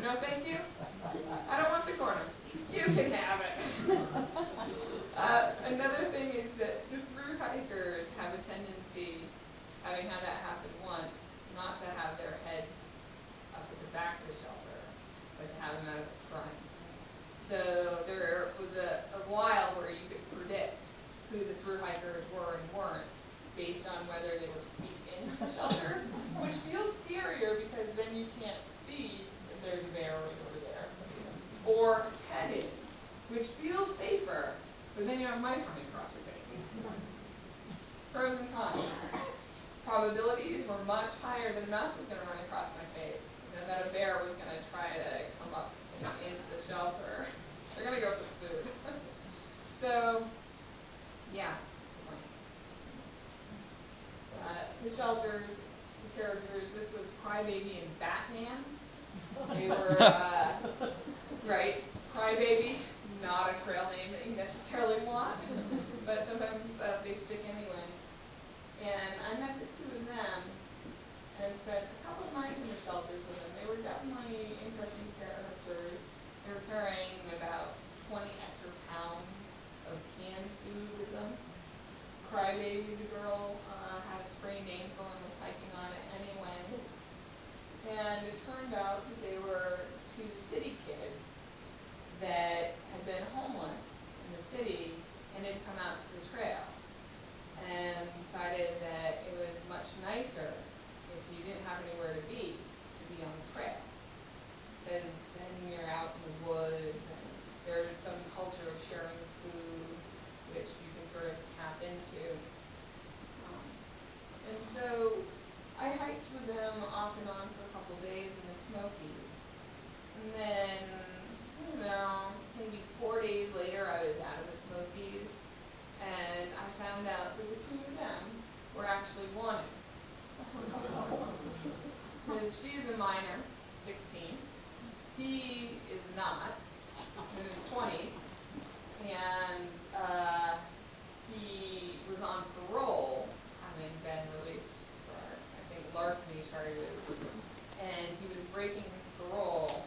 No, thank you. I don't want the corner. You can have it. Another thing is that the through hikers have a tendency, having had that happen once, not to have their head up at the back of the shelter, but to have them out at the front. So there was a while where you could predict who the through hikers were and weren't based on whether they were feet in the shelter, which feels scarier because then you can't see if there's a bear right over there, or headed, which feels safer, but then you have mice running across your face. Pros and cons. Probabilities were much higher that a mouse was going to run across my face than that a bear was going to try to come up into the shelter. They're going to go for food. So, yeah. The shelters, the characters, this was Crybaby and Batman. They were, right, Crybaby, not a trail name that you necessarily want, but sometimes they stick anyway. And I met the 2 of them and spent a couple of nights in the shelters with them. They were definitely interesting characters. They were carrying about 20 extra pounds of canned food with them. Crybaby, the girl, had a sprained ankle and was hiking on it anyway. And it turned out that they were 2 city kids that had been homeless in the city and had come out to the trail and decided that it was much nicer if you didn't have anywhere to be on the trail. Because then you're out in the woods and there's some culture of sharing food which you can sort of tap into. And so I hiked with them off and on for a couple of days in the Smokies. And then, I don't know, maybe 4 days later I was out of the Smokies and I found out that the 2 of them were actually wanted. Because she's a minor, 16. He is not. He's in his 20s. And he was on parole, having been released for, I think, larceny charges. And he was breaking his parole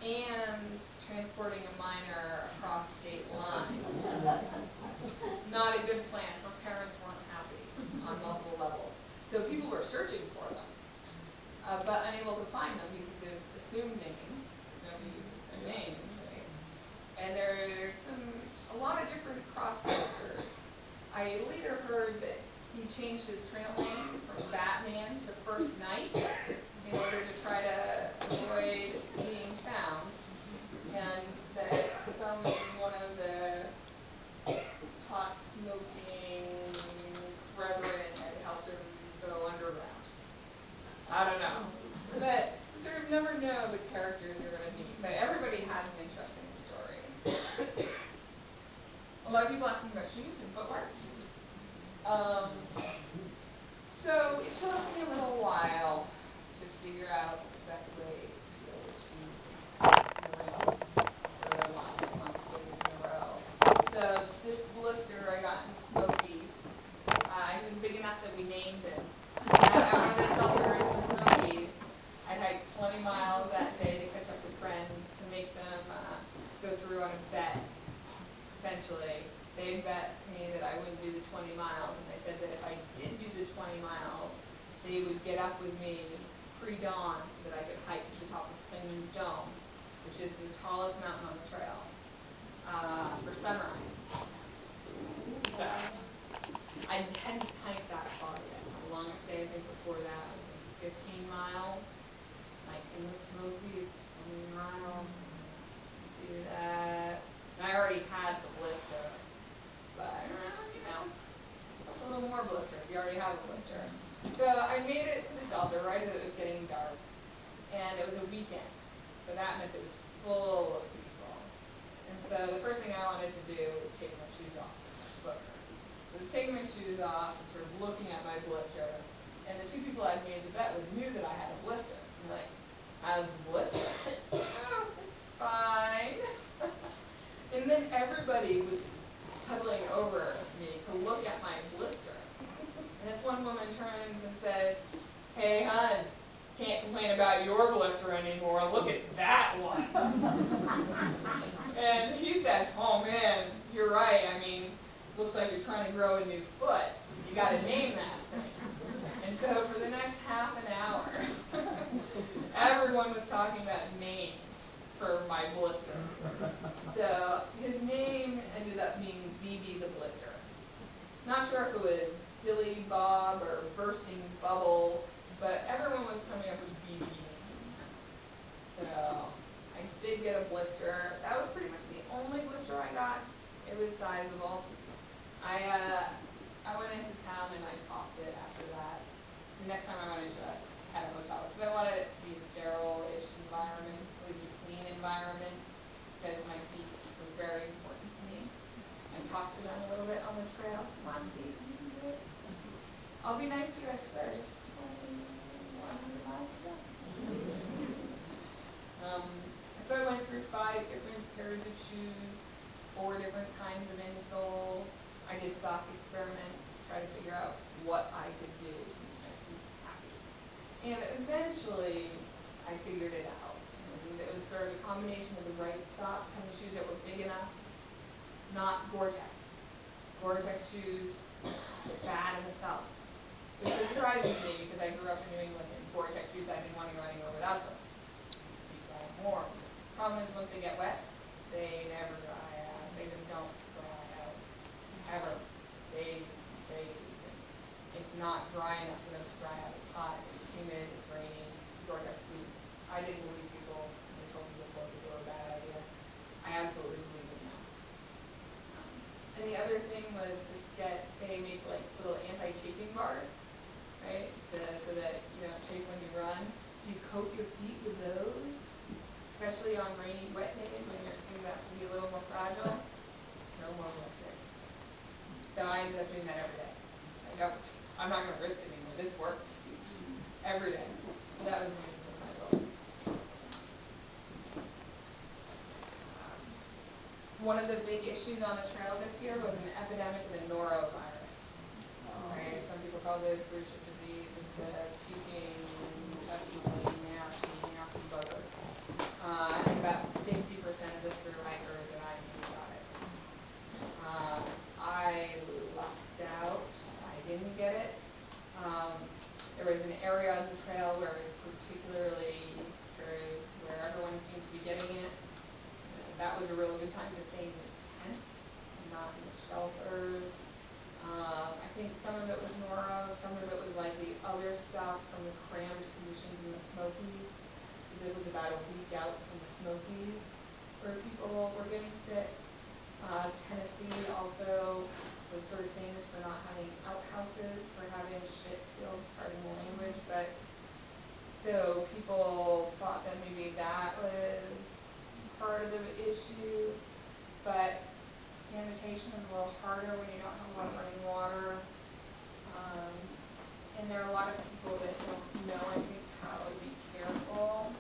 and transporting a minor across state lines. Not a good plan. Her parents weren't happy on multiple levels. So people were searching for them, but unable to find them because of his assumed name. Nobody uses their name, right? And there's a lot of cross dressers. I later heard that he changed his trail name from Batman to First Night in order to try to avoid being found, and that one of the pot smoking brethren had helped him go underground. I don't know. But you sort of never know the characters you're going to meet. But everybody has an interesting story. A lot of people ask me about shoes and footwear. So it took me a little while to figure out the best way to build shoes for the lots of months days in a row. So this blister I got in Smokies, he was big enough that we named him. At one of the shelters in Smokies, I hiked 20 miles that day to catch up with friends to make them go through on a bet. Eventually, they bet me that I wouldn't do the 20 miles, and they said that if I did do the 20 miles, they would get up with me pre-dawn so that I could hike to the top of Clingman's Dome, which is the tallest mountain on the trail, for sunrise. So, I hadn't hiked that far yet. The longest day I think before that was 15 miles. Like in the Smokies, 20 miles. Do that. And I already had the blister. But, a little more blister if you already have a blister. So I made it to the shelter right as it was getting dark. And it was a weekend. So that meant it was full of people. And so the first thing I wanted to do was take my shoes off. So I was taking my shoes off and sort of looking at my blister. And the two people I'd made the bet with knew that I had a blister. I'm like, I have a blister? Oh, it's fine. And then everybody was huddling over me to look at my blister. And this one woman turns and says, "Hey, hon, can't complain about your blister anymore. Look at that one." And he said, "Oh, man, you're right. I mean, looks like you're trying to grow a new foot. You got to name that thing." And so for the next half an hour, everyone was talking about names for my blister. So his name ended up being BB the Blister. Not sure if it was Billy Bob or Bursting Bubble, but everyone was coming up with BB. So I did get a blister. That was pretty much the only blister I got. It was sizable. I went into town and I topped it after that. The next time I went into a hotel, because I wanted it to be a sterile-ish environment, at least a clean environment, because my feet were very important to me. I talked to them a little bit on the trail. Come on, feet, you can do it. I'll be nice to you guys first. Only 100 miles to go. So I went through 5 different pairs of shoes, 4 different kinds of insoles. I did sock experiments to try to figure out what I could do to make my feet happy. And eventually, I figured it out. And it was sort of a combination of the right sock, kind of shoes that were big enough, not Gore-Tex. Gore-Tex shoes were bad in the South, which was surprising to me because I grew up in New England and Gore-Tex shoes I didn't want to go anywhere without them. Keep them warm. Problem is, once they get wet, they never dry out. They just don't dry out ever. It's not dry enough for them to dry out. It's hot, it's humid, it's raining. Gore-Tex boots. I didn't believe people when they told me before that they were a bad idea. I absolutely believe it now. And the other thing was to they make like little anti-chafing bars, right? So that you don't chafe when you run. You coat your feet with those, especially on rainy, wet days when your skin got to be a little more fragile. No more blisters. So I ended up doing that every day. Like, oh, I'm not going to risk it anymore. This works every day. So that was amazing for my goal. One of the big issues on the trail this year was an epidemic of the norovirus. Right? Some people call this cruciate disease. It's a puking, intestinally nasty bugger. And about 50% of the thru hikers that I knew got it. I lucked out. I didn't get it. There was an area on the trail where it was particularly where everyone seemed to be getting it. That was a real good time to stay in the tent. not in the shelters. I think some of it was noro, some of it was like the other stuff from the crammed conditions in the Smokies. It was about a week out from the Smokies where people were getting sick. Tennessee also was sort of famous for not having outhouses, for having shit fields, pardon the language, but so people thought that maybe that was part of the issue, but sanitation is a little harder when you don't have a lot of running water. And there are a lot of people that don't know, I think, how to be careful.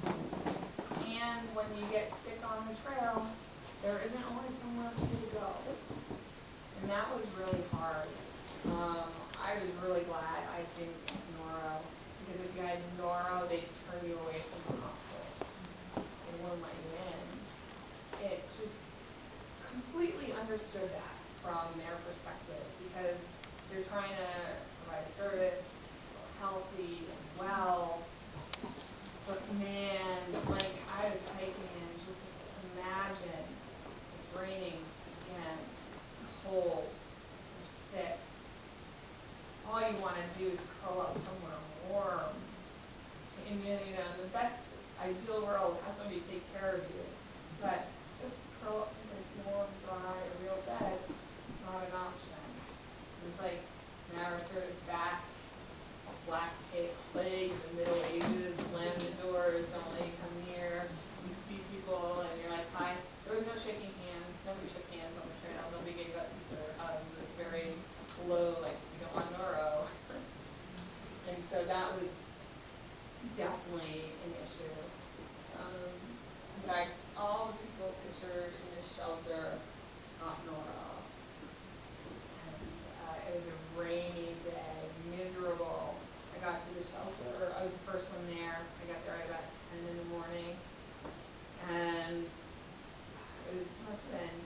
And when you get sick on the trail, there isn't always somewhere for you to go. And that was really hard. I was really glad I didn't get noro, because if you had noro, they'd turn you away from the hospital. They wouldn't let you in. It just completely understood that from their perspective, because they're trying to provide a service, feel healthy and well. But man, like I was hiking and just imagine it's raining again, cold, you're sick. All you want to do is curl up somewhere warm. And you know, the best ideal world has somebody take care of you. But just curl up someplace warm, dry, a real bed is not an option. It's like now we're sort of back, black plague, the Middle Ages, slam the doors, don't let you come near. You see people and you're like, hi. There was no shaking hands. Nobody shook hands on the trail. Nobody gave up each other hugs. It was very low, like you don't want noro. And so that was definitely an issue. In fact, all the people pictured in this shelter got noro. And it was a rainy day, miserable. I got to the shelter. I was the first one there. I got there at about 10 in the morning. And it must have been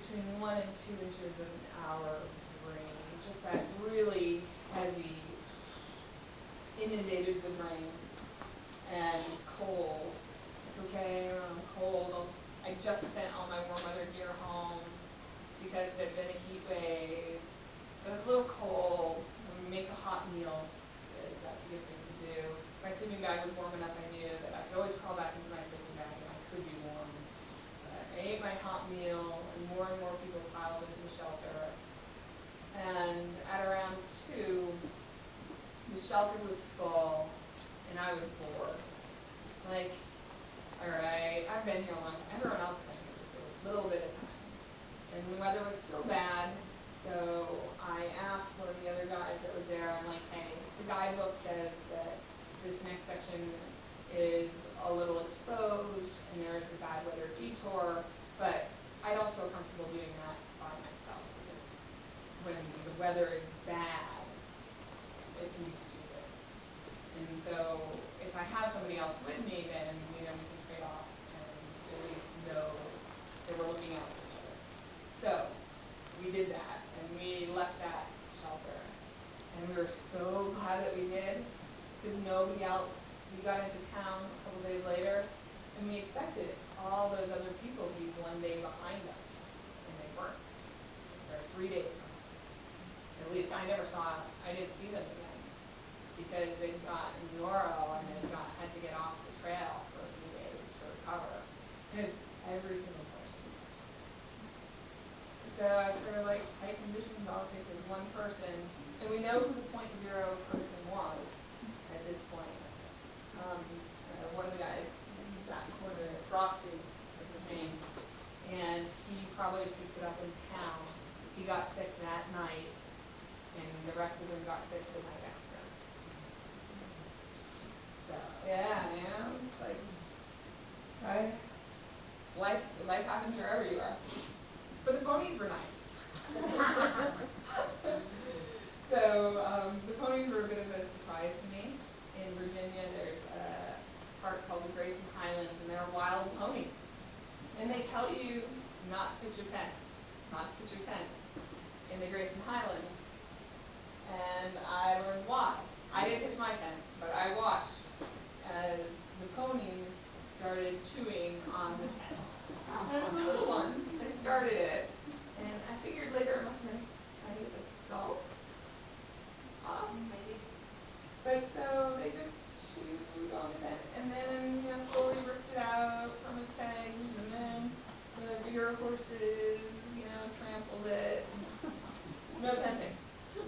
between 1 and 2 inches of an hour of rain. Just that really heavy, inundated with rain and cold. It's okay, I'm cold. I just sent all my warm weather gear home because there'd been a heat wave. It was a little cold. Make a hot meal. That's a good thing to do. My sleeping bag was warm enough, I knew that I could always crawl back into my sleeping bag and I could be warm. I ate my hot meal, and more people piled into the shelter. And at around 2, the shelter was full, and I was bored. Like, all right, I've been here a long time. Everyone else has been here for a little bit of time. And the weather was still bad, so I asked one of the other guys that was there, I'm like, hey, the guidebook says that this next section is a little exposed, and there's a bad weather detour, but I don't feel comfortable doing that by myself, because when the weather is bad, it can be stupid. And so if I have somebody else with me, then we can trade off and at least know that we're looking out for each other. So we did that, and we left that shelter, and we were so glad that we did, because nobody else. We got into town a couple days later, and we expected all those other people to be 1 day behind us, and they weren't. They were 3 days. At least I didn't see them again, because they got noro and they had to get off the trail for a few days to recover. And it's every single person. So it's sort of like tight conditions, all it takes is one person, and we know who the .0 person was at this point. One of the guys in that corner, Frosty was his name, and he probably picked it up in town. He got sick that night, and the rest of them got sick the night after. So yeah, it's like life happens wherever you are. But the ponies were nice. So the ponies were a bit of a surprise to me. In Virginia, there's a park called the Grayson Highlands, and they're wild ponies. And they tell you not to pitch your tent in the Grayson Highlands. And I learned why. I didn't pitch my tent, but I watched as the ponies started chewing on the tent. And the little ones, they started it, and I figured later it must have been kind of a salt. Maybe. But so they just chewed on it, and then, slowly ripped it out from its pegs, and then the bigger horses, trampled it. No tenting.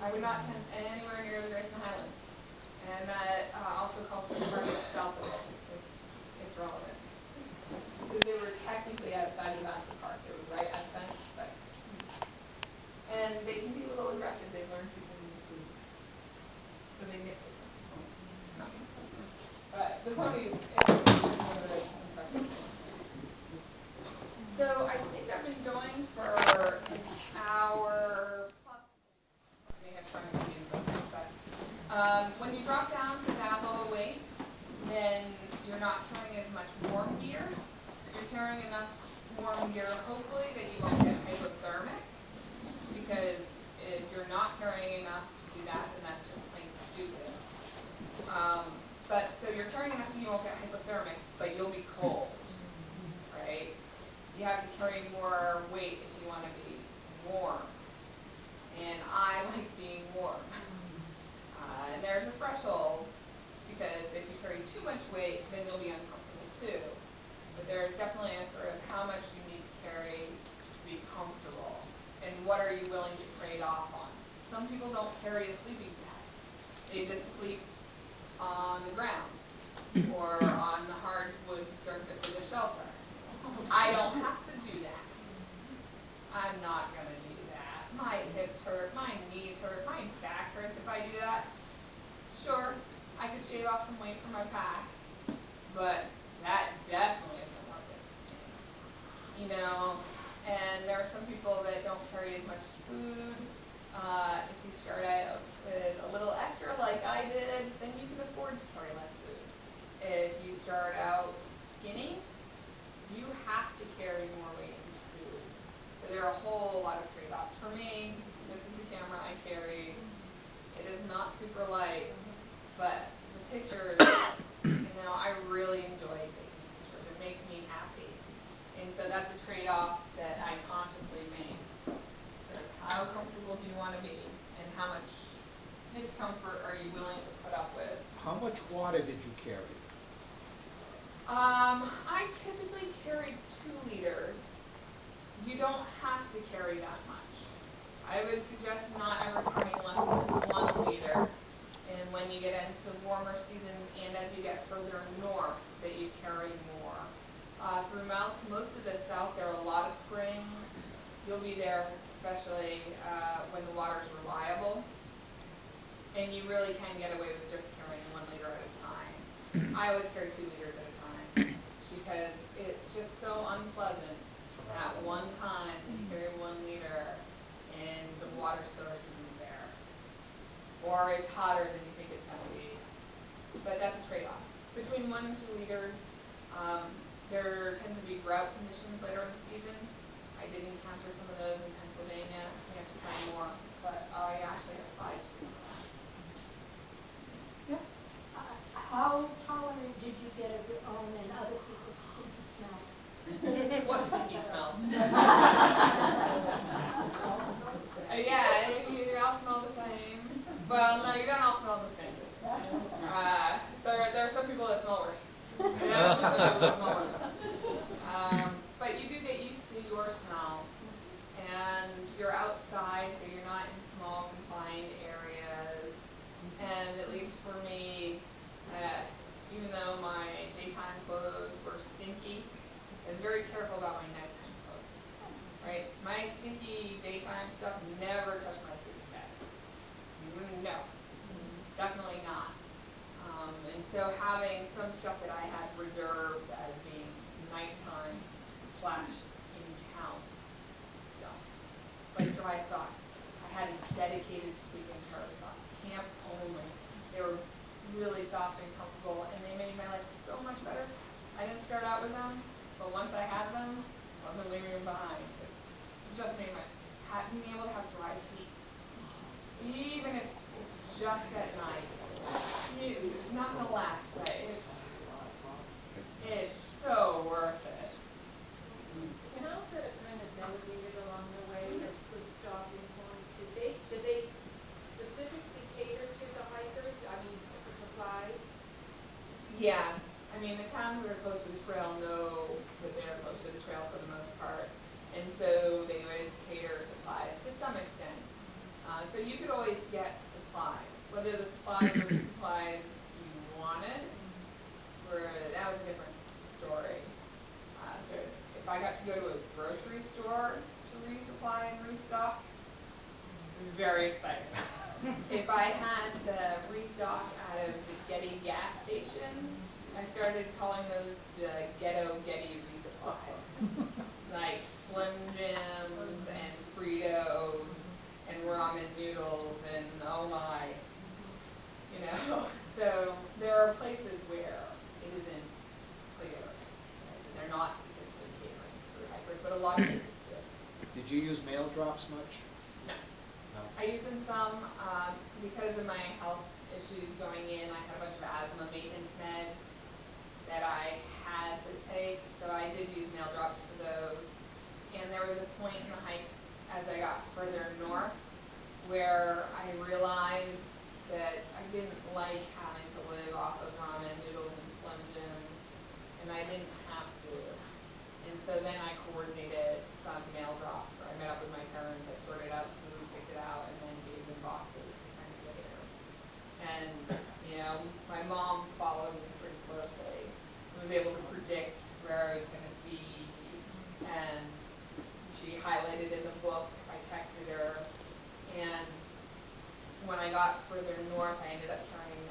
I would not tent anywhere near the Grayson Highlands. And that also calls for the part south of it. It's relevant. Because they were technically outside of the National Park. They were right at the fence. And they can be a little aggressive. They've learned people need food. So they nipped it. But the ponies, it's impressive. So I think I've been going for an hour plus. I may have tried to do something, but when you drop down to that low weight, then you're not carrying as much warm gear. You're carrying enough warm gear, hopefully, that you won't get hypothermic. Because if you're not carrying enough to do that, then that's just plain stupid. So you're carrying enough that you won't get hypothermic, but you'll be cold, right? You have to carry more weight if you want to be warm. And I like being warm. And there's a threshold, because if you carry too much weight, then you'll be uncomfortable too. But there's definitely a sort of how much you need to carry to be comfortable, and what are you willing to trade off on. Some people don't carry a sleeping bag. They just sleep on the ground or on the hardwood surface of the shelter. I don't have to do that. I'm not going to do that. My hips hurt, my knees hurt, my back hurts if I do that. Sure, I could shave off some weight from my pack, but that definitely isn't worth it. And there are some people that don't carry as much food. If you start out with a little extra like I did, then you can afford to carry less food. If you start out skinny, you have to carry more weight in food. So there are a whole lot of trade-offs. For me, this is the camera I carry. It is not super light, but the pictures, I really enjoy taking pictures. It makes me happy. And so that's a trade-off that I consciously make. So how comfortable do you want to be, and how much discomfort are you willing to put up with? How much water did you carry? I typically carry 2 liters. You don't have to carry that much. I would suggest not ever carrying less than 1 liter. And when you get into the warmer season and as you get further north, that you carry more. Throughout most of the south, there are a lot of springs. You'll be there, especially when the water is reliable. And you really can get away with just carrying 1 liter at a time. I always carry 2 liters at a time because it's just so unpleasant at one time to carry 1 liter and the water source isn't there. Or it's hotter than you think it's going to be. But that's a trade-off. Between 1 and 2 liters, there tend to be drought conditions later in the season. I did encounter some of those in Pennsylvania. We have to find more, but I actually have slides. Yeah. How tolerant did you get of your own and other people's stinky smells? What stinky smells? Yeah, you all smell the same. Well, no, you don't all smell the same. There are some people that smell worse. But you do get used to your smell, and you're outside, so you're not in small confined areas. And at least for me, even though my daytime clothes were stinky, I was very careful about my nighttime clothes. Right? My stinky daytime stuff never touched my sleeping bag. No, definitely not. And so having some stuff that I had reserved as being nighttime / in town stuff, like dry socks. I had a dedicated sleeping pair of socks, camp only. They were really soft and comfortable, and they made my life so much better. I didn't start out with them, but once I had them, I wasn't leaving them behind. It just made being able to have dry feet, even if it's just at night. It's not going to last, but it's so worth it. How is it kind of navigating Yeah, I mean, the towns that are close to the trail know that they're close to the trail for the most part, and so they would cater supplies to some extent. So you could always get supplies, whether the supplies were the supplies you wanted, that was a different story. So if I got to go to a grocery store to resupply and restock, I was very excited. If I had to restock out of the Getty gas station, I started calling those the ghetto Getty resupplies. Like Slim Jims and Fritos and ramen noodles and oh my. You know, so there are places where it isn't clear. They're not specifically catering for hikers, but a lot of places do. Did you use mail drops much? No. No. I used them some because of my health issues going in. I had a bunch of asthma maintenance meds that I had to take, so I did use mail drops for those. And there was a point in the hike as I got further north where I realized that I didn't like having to live off of ramen noodles and Slim Jims, and I didn't have to. And so then I coordinated some mail drops. I met up with my parents, I sorted out food, picked it out, and then gave them boxes to send later. And, you know, my mom followed me pretty closely. I was able to predict where I was going to be, and she highlighted in the book. I texted her, and when I got further north, I ended up carrying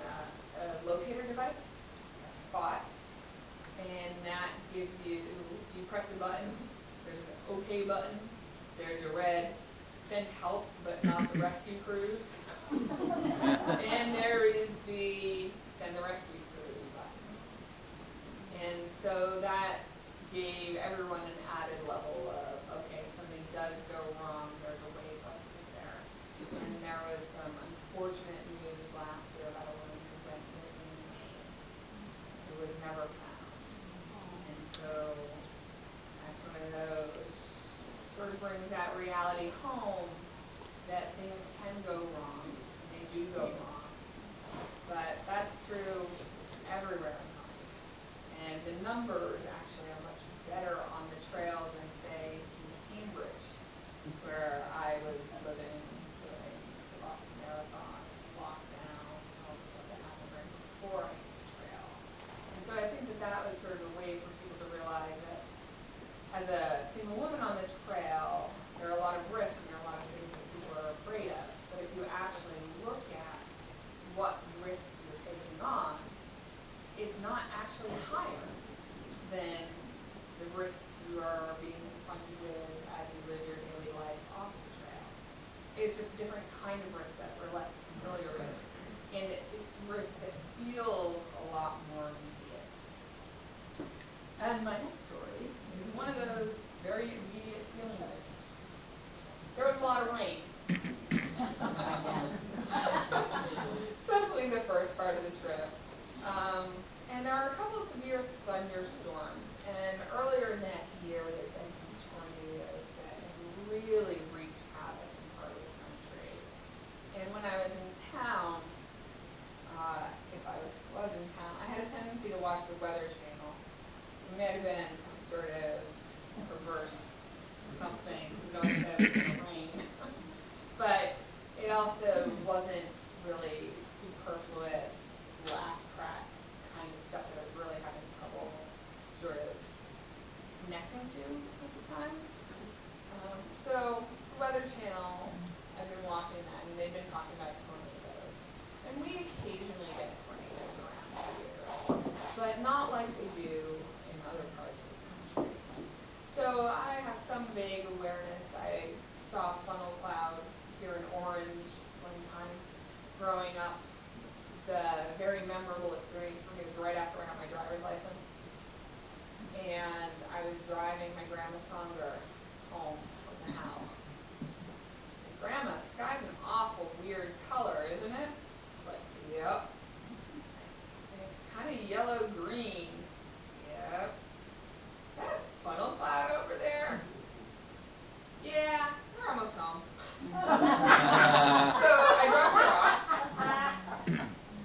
a locator device, a spot, and that gives you press the button, there's an OK button, there's a red send help but not the rescue crews, and there is the send the rescue crews button. And so that gave everyone an added level of, okay, if something does go wrong, there's a way for us to get there. And there was some unfortunate news last year about a woman who went missing in Maine, who was never found. And so that's one of those, sort of brings that reality home that things can go wrong, and they do go wrong. But that's true everywhere in life. And the numbers actually are much better on the trail than, say, in Cambridge, where I was living during the Boston Marathon, lockdown, all the stuff that happened right before I hit the trail. And so I think that was sort of a way for people to realize that as a single woman on the trail, there are a lot of risks and there are a lot of things that people are afraid of. But if you actually look at what risks you're taking on, it's not actually higher than the risks you are being confronted with as you live your daily life off the trail. It's just a different kind of risk that we're less familiar with. And it's risk that feels a lot more immediate. And my next story is one of those very immediate feelings. There was a lot of rain. Especially the first part of the trip. And there are a couple of severe thunderstorms. And earlier in that year, there's been some tornadoes that have really wreaked havoc in part of the country. And when I was in town, if I was in town, I had a tendency to watch the Weather Channel. It may have been some sort of perverse something, who knows if it was going to rain. But it also wasn't really superfluous, laugh track kind of stuff that I was really having trouble sort of connecting to at the time. So the Weather Channel, I've been watching that, and they've been talking about tornadoes. And we occasionally get tornadoes around here, but not like they do in other parts of the country. So I have some vague awareness. I saw funnel clouds here in Orange one time growing up. The very memorable experience for me was right after I got my driver's license. And I was driving my grandma Songer home from the house. And Grandma, the sky's an awful weird color, isn't it? Like, yep. And it's kind of yellow-green. Yep. Is that a funnel cloud over there? Yeah, we're almost home. So I dropped her off.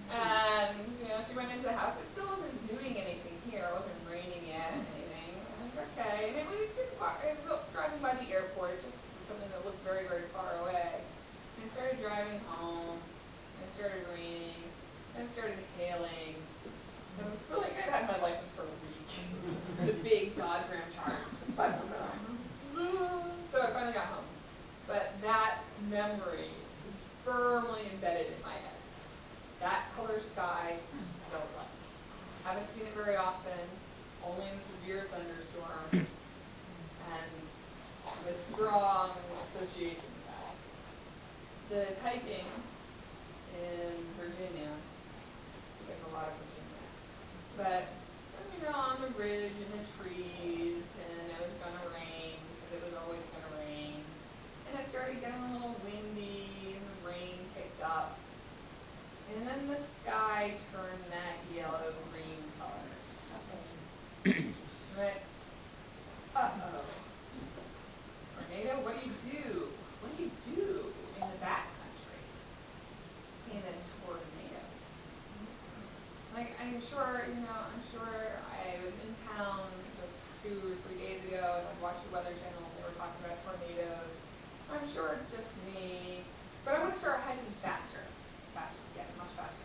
And, you know, she went into the house. It still wasn't driving by the airport. It just was something that looked very, very far away. And I started driving home, and it started raining, and it started hailing. And it was really good. I had my license for a week. The big Dodge Ram Charge. So I finally got home. But that memory is firmly embedded in my head. That color sky, I don't like. Haven't seen it very often, only in severe thunderstorms, and the strong association with that. The hiking in Virginia, there's a lot of Virginia, but on the ridge and the trees, and it was going to rain, because it was always going to rain, and it started getting a little windy, and the rain picked up. And then the sky turned that yellow-green color. Right? Uh-oh. Tornado, what do you do? What do you do in the backcountry in a tornado? Like, I'm sure I was in town just 2 or 3 days ago, and I watched the Weather Channel, and they were talking about tornadoes. I'm sure it's just me, but I want to start hiking faster. Yes, much faster.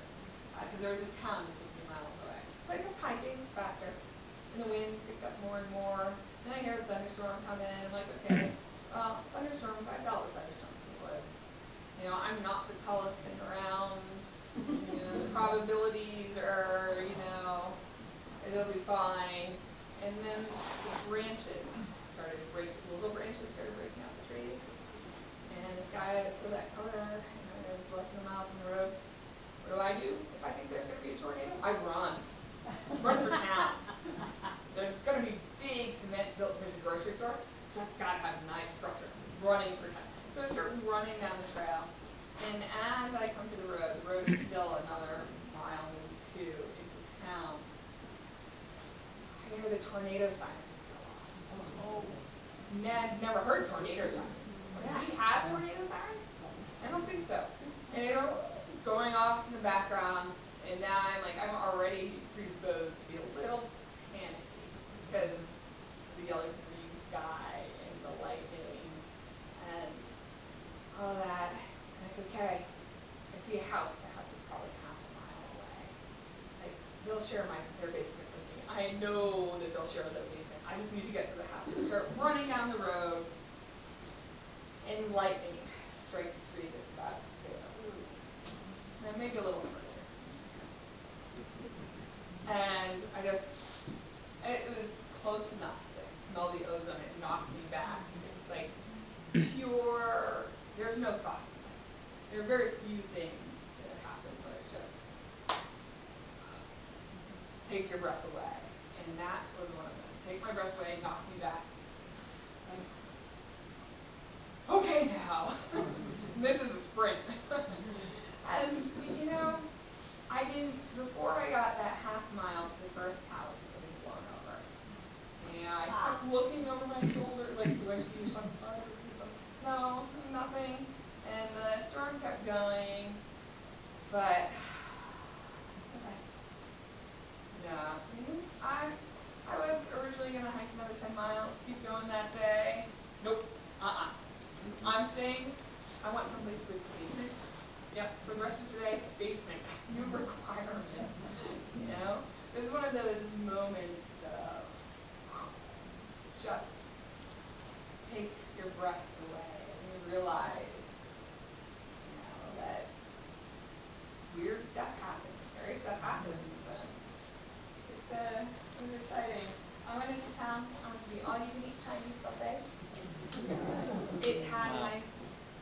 Because there was a town just a few miles away. So I kept hiking faster, and the wind picked up more and more. Then I hear a thunderstorm come in. I'm like, okay, thunderstorms. I've dealt with thunderstorms before. I'm not the tallest thing around. The probabilities are, it'll be fine. And then the branches started breaking. The little branches started breaking out the trees. And the sky is still that color. I was less than a mile from the road. What do I do if I think there's going to be a tornado? I run. Run for town. There's going to be big cement built. There's a grocery store. That's got to have a nice structure. Running for town. So I start running down the trail. And as I come to the road is still another mile, maybe 2, into town. I hear the tornado sirens go off. Never heard tornado sirens. Do we have tornado sirens? I don't think so. And going off in the background, and now I'm already predisposed to be a little panicky because of the yellow-green sky and the lightning and all that. And it's okay. I see a house. The house is probably half a mile away. They'll share their basement with me. I know that they'll share their basement. I just need to get to the house. Start running down the road, and lightning strikes the tree that's about maybe a little further. And it was close enough to smell the ozone. It knocked me back. It's like pure, there's no thought. There are very few things that happen where it's just take your breath away. And that was one of them. Take my breath away, knock me back. Okay now, this is a sprint. And, before I got that half mile to the first house, it was blown over. And I kept looking over my shoulder, do I see something? No, nothing. And the storm kept going, but, yeah, I was originally going to hike another 10 miles, keep going that day. Nope, I'm saying I want someplace with basement. Yep, for the rest of today, basement. New requirement. It was one of those moments of just takes your breath away and you realize, that weird stuff happens, scary stuff happens, and it was exciting. I went into town. I went to the all-you-can-eat Chinese buffet. It had a nice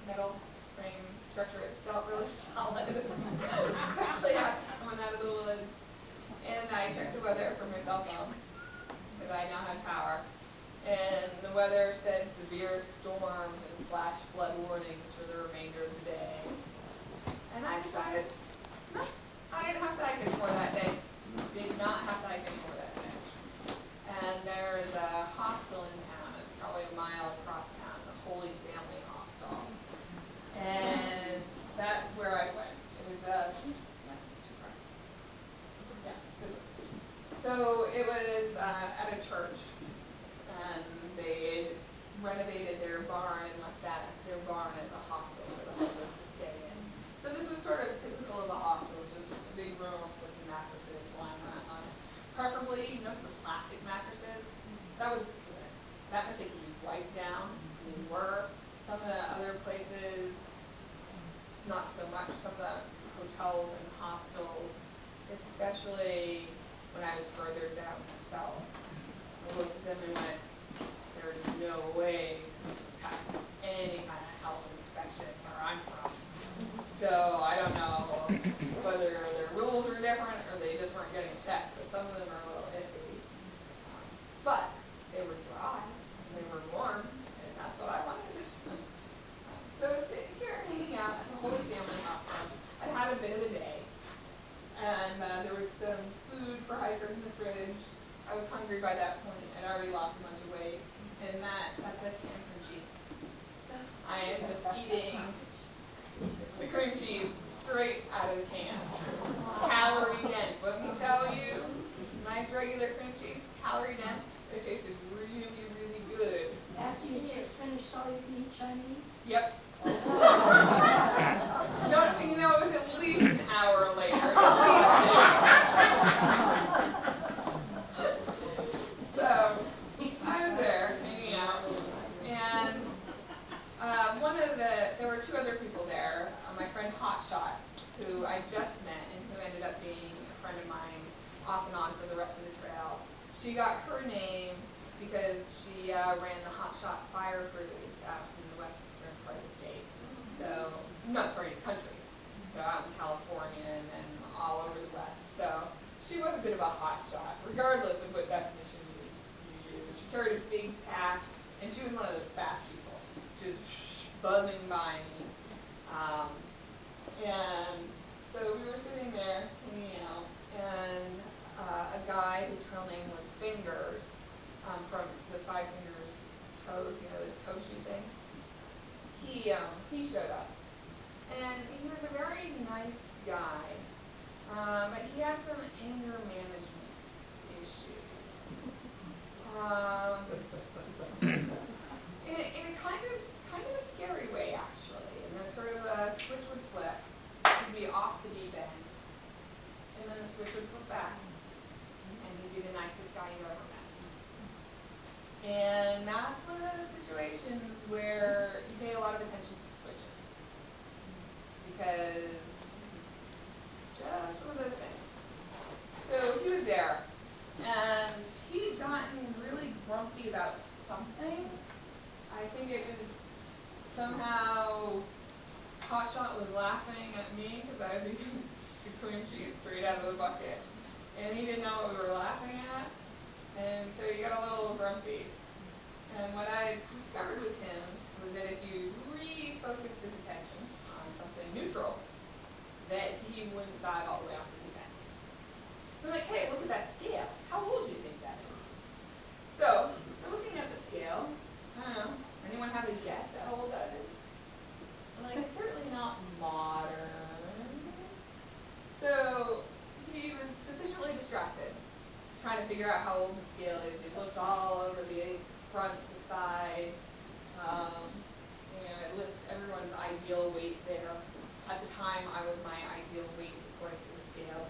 metal frame structure. It felt really solid, especially coming out of the woods. And I checked the weather from my cell phone because I now have power. And the weather said severe storms and flash flood warnings for the remainder of the day. And I decided, no, I didn't have to hike anymore that day. Did not have to hike anymore that day. And there's a hostel in town. It's probably a mile across town, the Holy Family Hostel. And that's where I went. It was so it was at a church, and they renovated their barn and left their barn as a hostel for the homeless to stay in. So this was sort of typical of a hostel, just a big room with some mattresses lying around on it. Preferably, you know, some plastic mattresses. That was good. That meant they could be wiped down. They were. Some of the other places, not so much. Some of the hotels and hostels, especially when I was further down south, I looked at them and went, there's no way to pass any kind of health inspection where I'm from. So I don't know whether their rules were different or they just weren't getting checked, but some of them are a little iffy. But they were dry, and they were warm, and that's what I wanted. So sitting here hanging out at the Holy Family Hospital, I'd had a bit of a day, and there was some food for hikers in the fridge. I was hungry by that point. I'd already lost a bunch of weight, and that's a can from cheese. I am just eating the cream cheese straight out of the can. Calorie dense. Let me tell you, nice regular cream cheese, calorie dense. It tasted really, really good. After you just finished all you can eat Chinese? Yep. No, you know, it was at least an hour later. So I was there hanging out, and there were two other people there. My friend Hotshot, who I just met and who ended up being a friend of mine off and on for the rest of the trail. She got her name because she ran the Hotshot Fire Cruise out in the western part of the state. So, not sorry, country. So out in California and then all over the west. So she was a bit of a hotshot, regardless of what definition you use. She carried a big pack, and she was one of those fast people. She was buzzing by me. And so we were sitting there hanging out, and a guy whose real name was Fingers, from the Five Fingers toes, you know, the toe shoe thing. He showed up, and he was a very nice guy, but he had some anger management issues. In a kind of a scary way, actually. And then sort of a switch would flip. He'd be off the deep end, and then the switch would flip back, and he'd be the nicest guy you ever met. And that's one of those situations where you pay a lot of attention to the switches, because just one of those things. So he was there, and he'd gotten really grumpy about something. I think it was somehow Hotshot was laughing at me because I was eating the cream cheese straight out of the bucket, and he didn't know what we were laughing at, and so he got a little grumpy. And what I discovered with him was that if you refocused his attention on something neutral, that he wouldn't dive all the way off the deep end. So I'm like, hey, look at that scale. How old do you think that is? So we're looking at the scale. I don't know. Anyone have a guess at how old that is? I'm like, it's certainly not modern. So he was sufficiently distracted, trying to figure out how old the scale is. He looked all over the front, the side. It lists everyone's ideal weight there. At the time, I was my ideal weight according to the scale.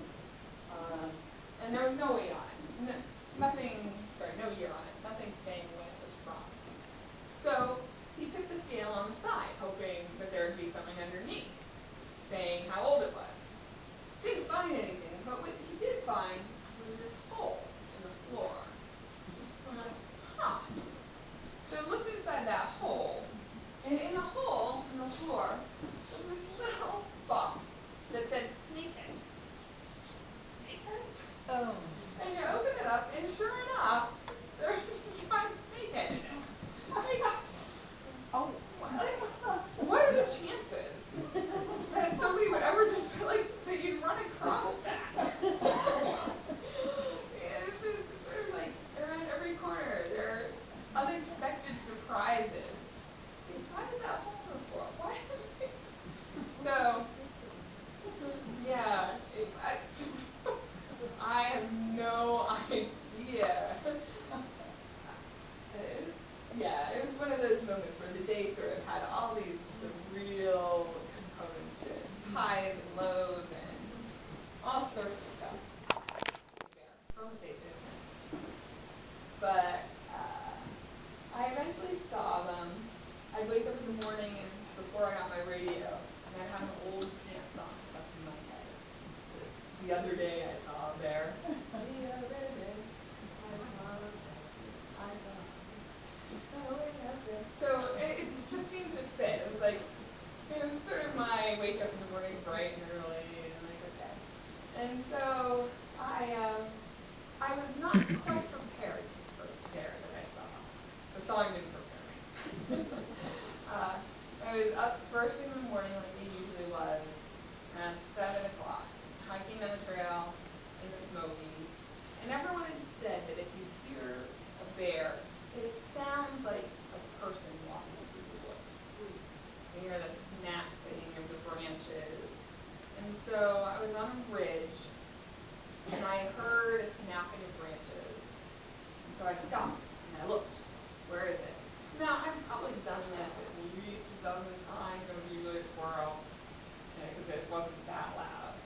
And there was no weight on it. No year on it. Nothing saying when it was from. So he took the scale on the side, hoping that there would be something underneath, saying how old it was. Didn't find anything, but what he did find was this hole in the floor. I'm like, huh. So I looked inside that hole, and in the hole in the floor was this little box that said snakehead. Snakehead? Oh. And you open it up, and sure enough, there's a giant snakehead in it. What are the chances that somebody would ever just that you'd run across that? They're in every corner. They're unexpected surprises. Why is that hole in the floor? Why? So, yeah, I have no idea. Yeah, it was one of those moments where the day sort of had all these surreal components to it. Highs and lows and all sorts of stuff. From a safe distance. But I eventually saw them. I'd wake up in the morning and before I got my radio, and I'd have an old dance song stuck in my head. The other day I saw a bear. The other day I saw a bear. So it just seemed to fit. It was like, it was sort of my wake up in the morning bright and early, and I'm like, okay. And so I was not quite prepared for the bear that I saw. The song didn't prepare me. I was up first thing in the morning like it usually was, around 7 o'clock, hiking on the trail in the Smokies. And everyone had said that if you hear a bear, it sounds like a person walking through the woods. You hear the snapping of the branches. And so I was on a ridge, and I heard a snapping of branches. And so I stopped, and I looked. Where is it? Now, I've probably done this at least a dozen times. It was usually a squirrel, because it wasn't that loud.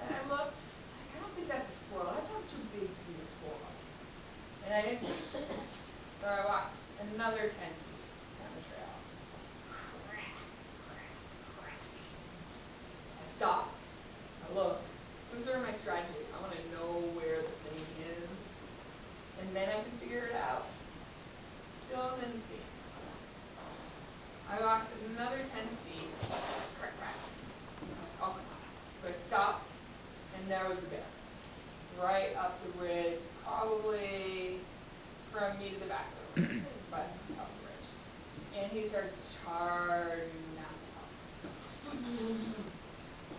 And I looked. I don't think that's a squirrel. That sounds too big to be a squirrel. And I didn't see it. So I walked another 10 feet down the trail. Crack, crack, crack. I stopped. I looked. This is sort of my strategy. I want to know where the thing is, and then I can figure it out. Still didn't see it. I walked another 10 feet. Crack, crack. Oh, come on. So I stopped, and there was the bear. Right up the ridge, probably from me to the back of the ridge, but up the ridge. And he starts charging down the hill.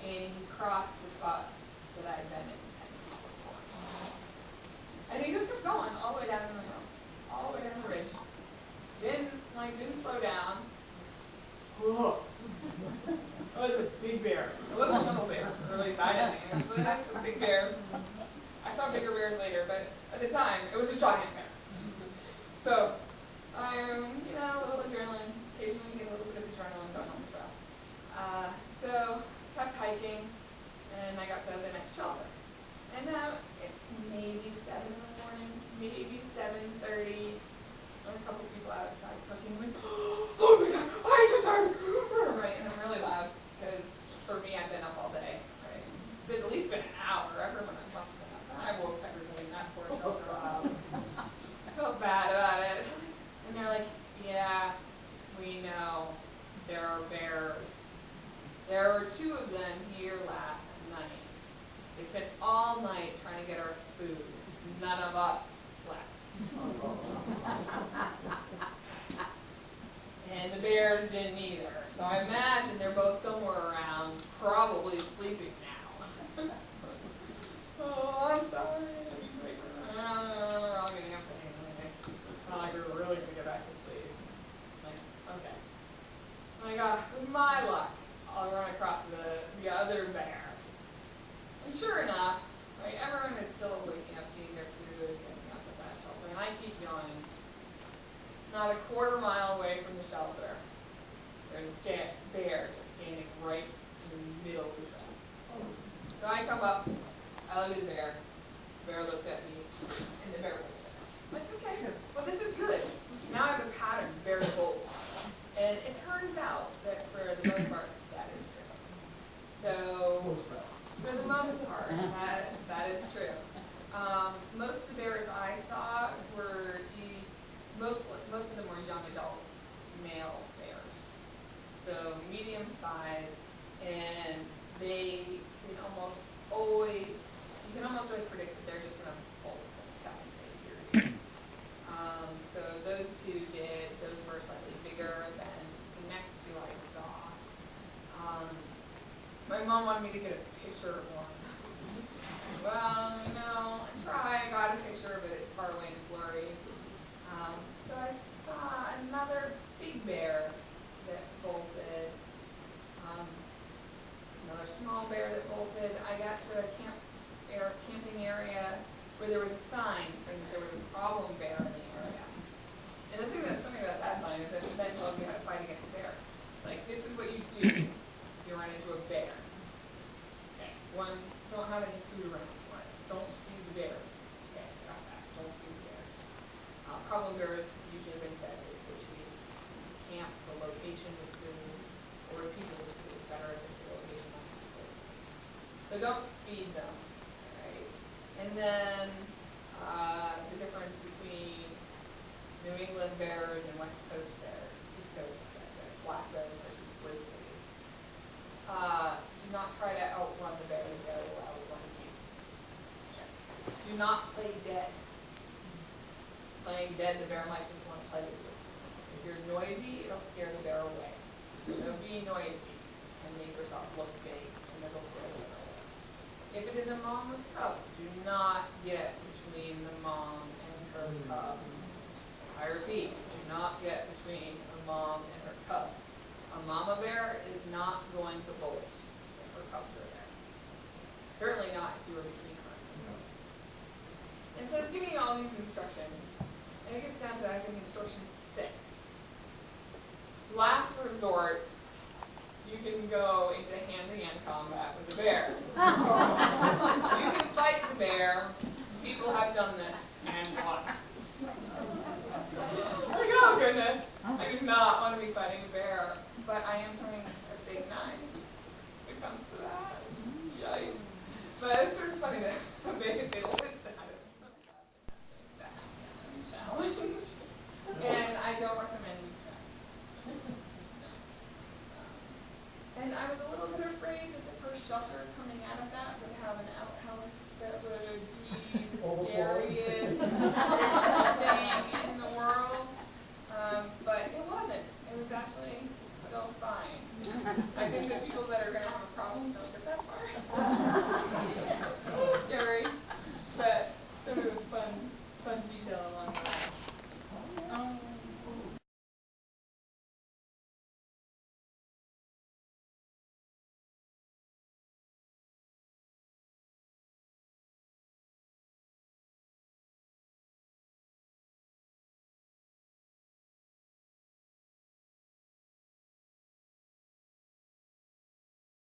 And he crossed the spot that I'd been in 10 feet before. And he just kept going all the way down the hill, all the way down the ridge. Didn't slow down. Whoa. That was a big bear. It wasn't a little bear, or at least I didn't think it was. That's a big bear. I saw bigger bears later, but at the time, it was a giant bear. So, a little adrenaline, occasionally get a little bit of adrenaline going on the trail. So, kept hiking, and I got to the next shelter. And now, it's maybe 7 in the morning, maybe 7:30. There were a couple people outside cooking, like, oh my God, I just started, right? And I'm really loud, because for me, I've been up all day, right? It's at least been an hour. Everyone else must have been up. I woke everybody in that poor shelter up. I felt bad about it. And they're like, yeah, we know there are bears. There were 2 of them here last night. They spent all night trying to get our food. None of us slept. And the bears didn't either. So I imagine they're both somewhere around, probably sleeping now. Oh, I'm sorry. We're all getting up anyway. It's not like we're really going to get back to sleep. Like, okay. With my luck, I'll run across the other bear. And sure enough, right, everyone is still waking up, eating their food, getting up at that shelter, and I keep going. Not a quarter mile away from the shelter, there's a bear just standing right in the middle of the trail. So I come up, I look at the bear looks at me, and the bear looks at me. I'm like, okay, well this is good. Now I have a pattern, bear bold. And it turns out that for the most part, that is true. So, for the most part, that is true. Most of the bears I saw were most of them were young adult male bears. So medium sized, and they can almost always predict that they're just going to bolt the sky and say, here it is. So those 2 did. Those were slightly bigger than the next 2 I saw. My mom wanted me to get a picture of one. Well, I tried. I got a picture, but it's far away and blurry. So I saw another big bear that bolted. Another small bear that bolted. I got to a camping area where there was a sign saying that there was a problem bear in the area. And the thing that's funny this is what you do if you run into a bear. Okay. One, don't have any food around. One, don't feed the bears. Okay, got that. Don't feed the bears. Problem bears usually been fed, which means camp, the location is food, or people is food. It's better if it's a location not people. So don't feed them. Right? And then the difference between New England bears and West Coast bears, East Coast bears, black bears versus grizzlies. Do not try to outrun the bear. The bear will outrun you. Okay. Do not play dead. Playing dead, the bear might just want to play with you. If you're noisy, it'll scare the bear away. So be noisy and make yourself look big, and it'll scare the bear away. If it is a mom with cubs, do not get between the mom and her cubs. I repeat, do not get between a mom and her cubs. A mama bear is not going to bolt if her cubs are there. Certainly not if you were between her and her cubs. And so it's giving you all these instructions, and it gets down to, I think, instruction 6. Last resort, you can go into hand-to-hand combat with the bear. You can fight the bear. People have done this and won. Like, oh goodness, I do not want to be fighting a bear, but I am throwing a big knife. If it comes to that, yikes. But it's sort of funny that they list that challenge, and I don't recommend these strategies. And I was a little bit afraid that the first shelter coming out of that would have an outhouse that would be the scariest thing in the world. But it wasn't. It was actually still fine. I think that people that are going to have a problem don't get that far. It's scary.